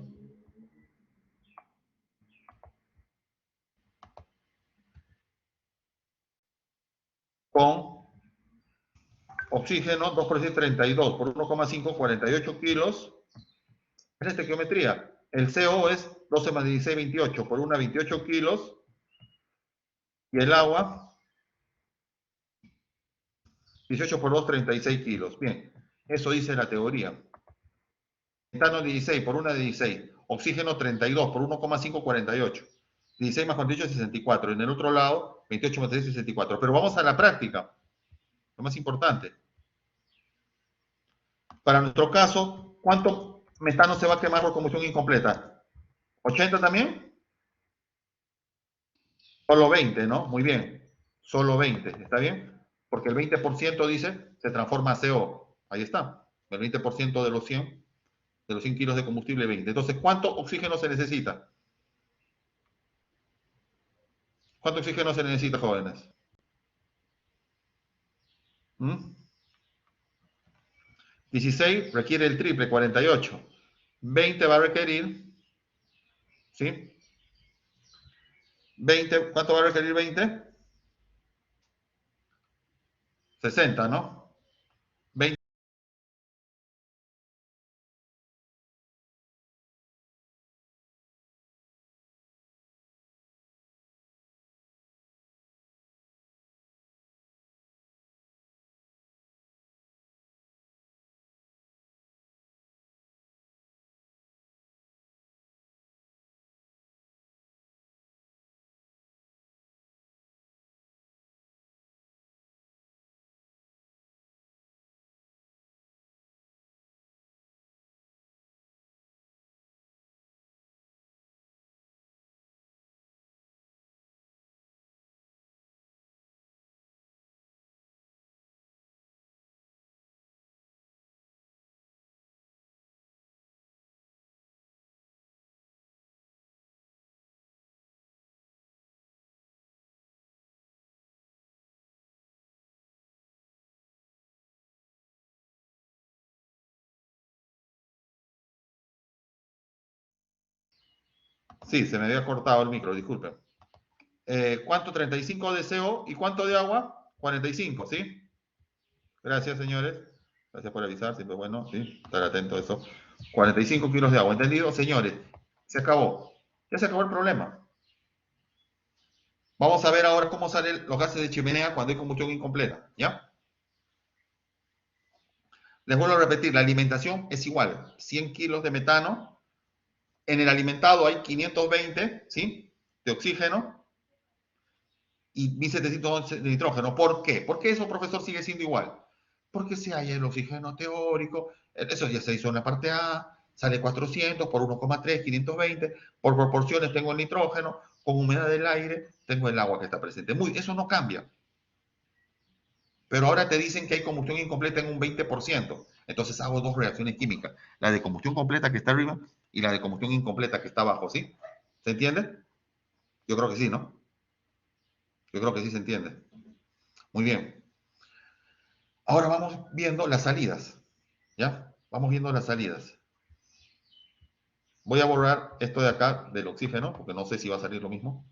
con oxígeno, 2 por 6, 32, por 1,5, 48 kilos. Es la estequiometría. El CO es 12 más 16, 28, por 1, 28 kilos. Y el agua, 18 por 2, 36 kilos. Bien, eso dice la teoría. Metano 16 por 1 de 16. Oxígeno 32 por 1,5, 48. 16 más 48, 64. En el otro lado, 28 más 3, 64. Pero vamos a la práctica. Lo más importante. Para nuestro caso, ¿cuánto metano se va a quemar por combustión incompleta? ¿80 también? Solo 20, ¿no? Muy bien. Solo 20, ¿está bien? Porque el 20% dice, se transforma a CO. Ahí está. El 20% de los 100 kilos de combustible, 20. Entonces, ¿cuánto oxígeno se necesita? ¿Cuánto oxígeno se necesita, jóvenes? ¿Mm? 16 requiere el triple, 48. 20 va a requerir, ¿sí? 20, ¿cuánto va a requerir 20? 60, ¿no? 20. Sí, se me había cortado el micro, disculpen. ¿Cuánto? 35 de CO y ¿cuánto de agua? 45, ¿sí? Gracias, señores. Gracias por avisar, siempre es bueno, ¿sí? Estar atento a eso. 45 kilos de agua, ¿entendido? Señores, se acabó. Ya se acabó el problema. Vamos a ver ahora cómo salen los gases de chimenea cuando hay combustión incompleta, ¿ya? Les vuelvo a repetir, la alimentación es igual. 100 kilos de metano. En el alimentado hay 520, ¿sí? De oxígeno y 1711 de nitrógeno. ¿Por qué? Porque eso, profesor, sigue siendo igual. Porque si hay el oxígeno teórico, eso ya se hizo en la parte A, sale 400 por 1,3, 520, por proporciones tengo el nitrógeno, con humedad del aire tengo el agua que está presente. Eso no cambia. Pero ahora te dicen que hay combustión incompleta en un 20%. Entonces hago dos reacciones químicas. La de combustión completa que está arriba y la de combustión incompleta que está abajo, ¿sí? ¿Se entiende? Yo creo que sí, ¿no? Yo creo que sí se entiende. Muy bien. Ahora vamos viendo las salidas. ¿Ya? Vamos viendo las salidas. Voy a borrar esto de acá del oxígeno, porque no sé si va a salir lo mismo.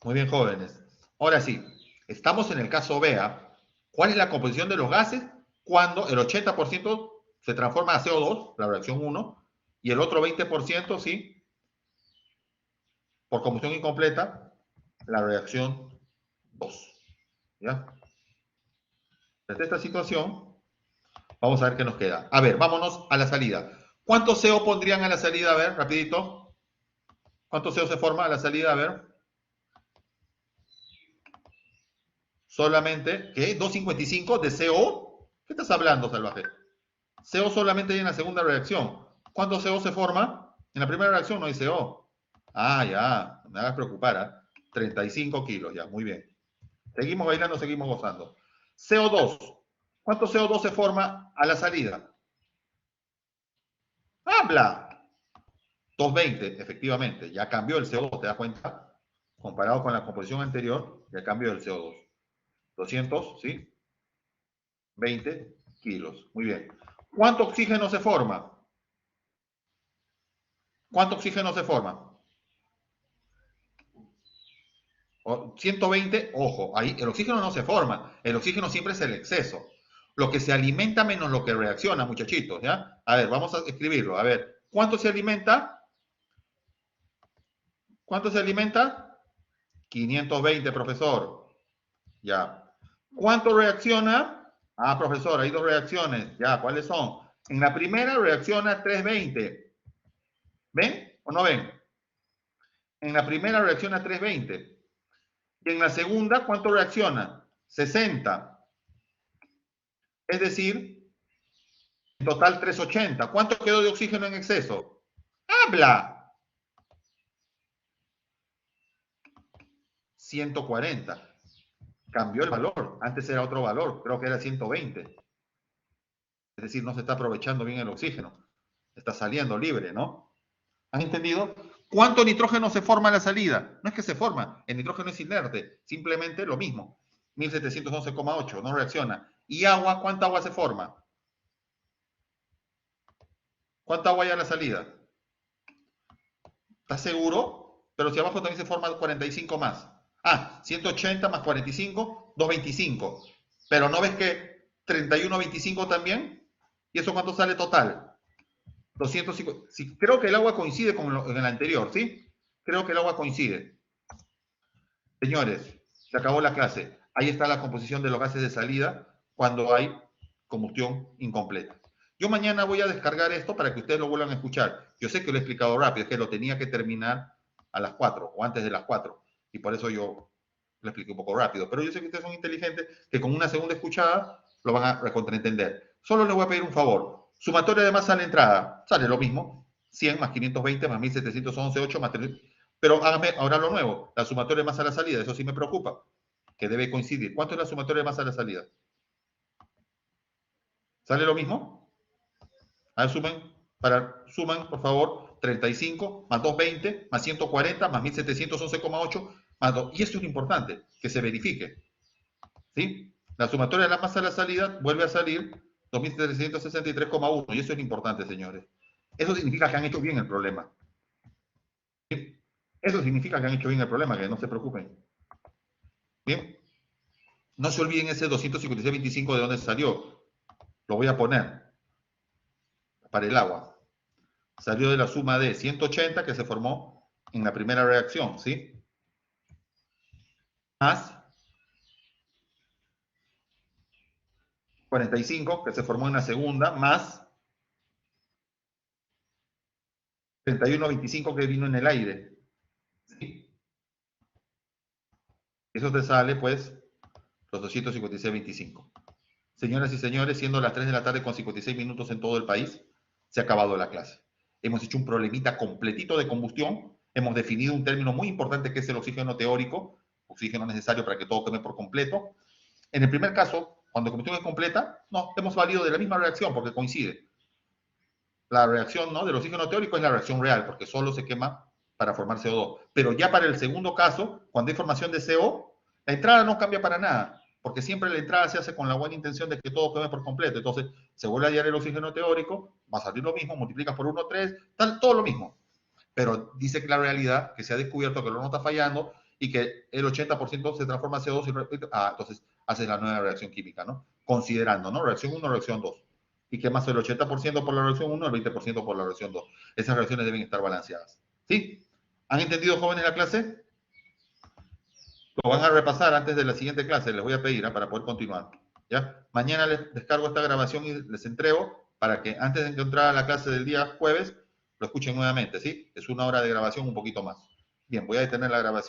Muy bien, jóvenes. Ahora sí, estamos en el caso B. ¿Ah? ¿Cuál es la composición de los gases cuando el 80% se transforma a CO2, la reacción 1, y el otro 20%, sí, por combustión incompleta, la reacción 2? ¿Ya? Desde esta situación, vamos a ver qué nos queda. A ver, vámonos a la salida. ¿Cuánto CO pondrían a la salida? A ver, rapidito. ¿Cuánto CO se forma a la salida? A ver. Solamente, ¿qué? 255 de CO. ¿Qué estás hablando, salvaje? CO solamente hay en la segunda reacción. ¿Cuánto CO se forma? En la primera reacción no hay CO. Ah, ya, no me hagas preocupar, ¿eh? 35 kilos, ya, muy bien. Seguimos bailando, seguimos gozando. CO2. ¿Cuánto CO2 se forma a la salida? ¡Habla! 220, efectivamente, ya cambió el CO2, ¿te das cuenta? Comparado con la composición anterior, ya cambió el CO2. 200, ¿sí? 20 kilos. Muy bien. ¿Cuánto oxígeno se forma? ¿Cuánto oxígeno se forma? 120, ojo, ahí el oxígeno no se forma. El oxígeno siempre es el exceso. Lo que se alimenta menos lo que reacciona, muchachitos, ¿ya? A ver, vamos a escribirlo. A ver, ¿cuánto se alimenta? ¿Cuánto se alimenta? 520, profesor. Ya. ¿Cuánto reacciona? Ah, profesor, hay dos reacciones. Ya, ¿cuáles son? En la primera reacciona 320. ¿Ven o no ven? En la primera reacciona 320. Y en la segunda, ¿cuánto reacciona? 60. Es decir, en total 380. ¿Cuánto quedó de oxígeno en exceso? ¡Habla! 140. Cambió el valor. Antes era otro valor. Creo que era 120. Es decir, no se está aprovechando bien el oxígeno. Está saliendo libre, ¿no? ¿Han entendido? ¿Cuánto nitrógeno se forma a la salida? No es que se forma. El nitrógeno es inerte. Simplemente lo mismo. 1711,8. No reacciona. ¿Y agua? ¿Cuánta agua se forma? ¿Cuánta agua hay a la salida? ¿Estás seguro? Pero si abajo también se forma 45 más. Ah, 180 más 45, 225. Pero ¿no ves que 31,25 también? ¿Y eso cuánto sale total? 250. Sí, creo que el agua coincide con el anterior, ¿sí? Creo que el agua coincide. Señores, se acabó la clase. Ahí está la composición de los gases de salida cuando hay combustión incompleta. Yo mañana voy a descargar esto para que ustedes lo vuelvan a escuchar. Yo sé que lo he explicado rápido, es que lo tenía que terminar a las 4 o antes de las 4. Y por eso yo lo expliqué un poco rápido. Pero yo sé que ustedes son inteligentes, que con una segunda escuchada lo van a recontraentender. Solo les voy a pedir un favor. Sumatoria de masa a la entrada, sale lo mismo. 100 más 520 más 1711,8 más 3. Pero hágame ahora lo nuevo, la sumatoria de masa a la salida, eso sí me preocupa, que debe coincidir. ¿Cuánto es la sumatoria de masa a la salida? ¿Sale lo mismo? A ver, suman, por favor, 35 más 220 más 140 más 1711,8 más 2. Y esto es importante, que se verifique. ¿Sí? La sumatoria de la masa a la salida vuelve a salir 2.363,1. Y eso es importante, señores. Eso significa que han hecho bien el problema. ¿Sí? Eso significa que han hecho bien el problema, que no se preocupen. Bien. No se olviden ese 256,25 de dónde salió. Lo voy a poner para el agua. Salió de la suma de 180 que se formó en la primera reacción, ¿sí? Más 45 que se formó en la segunda, más 31,25 que vino en el aire. ¿Sí? Eso te sale, pues, los 256,25. Señoras y señores, siendo las 3 de la tarde con 56 minutos en todo el país, se ha acabado la clase. Hemos hecho un problemita completito de combustión, hemos definido un término muy importante que es el oxígeno teórico, oxígeno necesario para que todo queme por completo. En el primer caso, cuando la combustión es completa, no, hemos valido de la misma reacción porque coincide. La reacción, ¿no?, del oxígeno teórico es la reacción real porque solo se quema para formar CO2. Pero ya para el segundo caso, cuando hay formación de CO, la entrada no cambia para nada, porque siempre la entrada se hace con la buena intención de que todo queme por completo. Entonces, se vuelve a hallar el oxígeno teórico, va a salir lo mismo, multiplicas por 1, 3, tal, todo lo mismo. Pero dice que la realidad, que se ha descubierto que el horno está fallando y que el 80% se transforma en CO2. Entonces, haces la nueva reacción química, ¿no? Considerando, ¿no? Reacción 1, reacción 2. Y quemas el 80% por la reacción 1, el 20% por la reacción 2. Esas reacciones deben estar balanceadas. ¿Sí? ¿Han entendido, jóvenes, la clase? Lo van a repasar antes de la siguiente clase, les voy a pedir, para poder continuar. ¿Ya? Mañana les descargo esta grabación y les entrego para que antes de entrar a la clase del día jueves, lo escuchen nuevamente, ¿sí? Es 1 hora de grabación, un poquito más. Bien, voy a detener la grabación.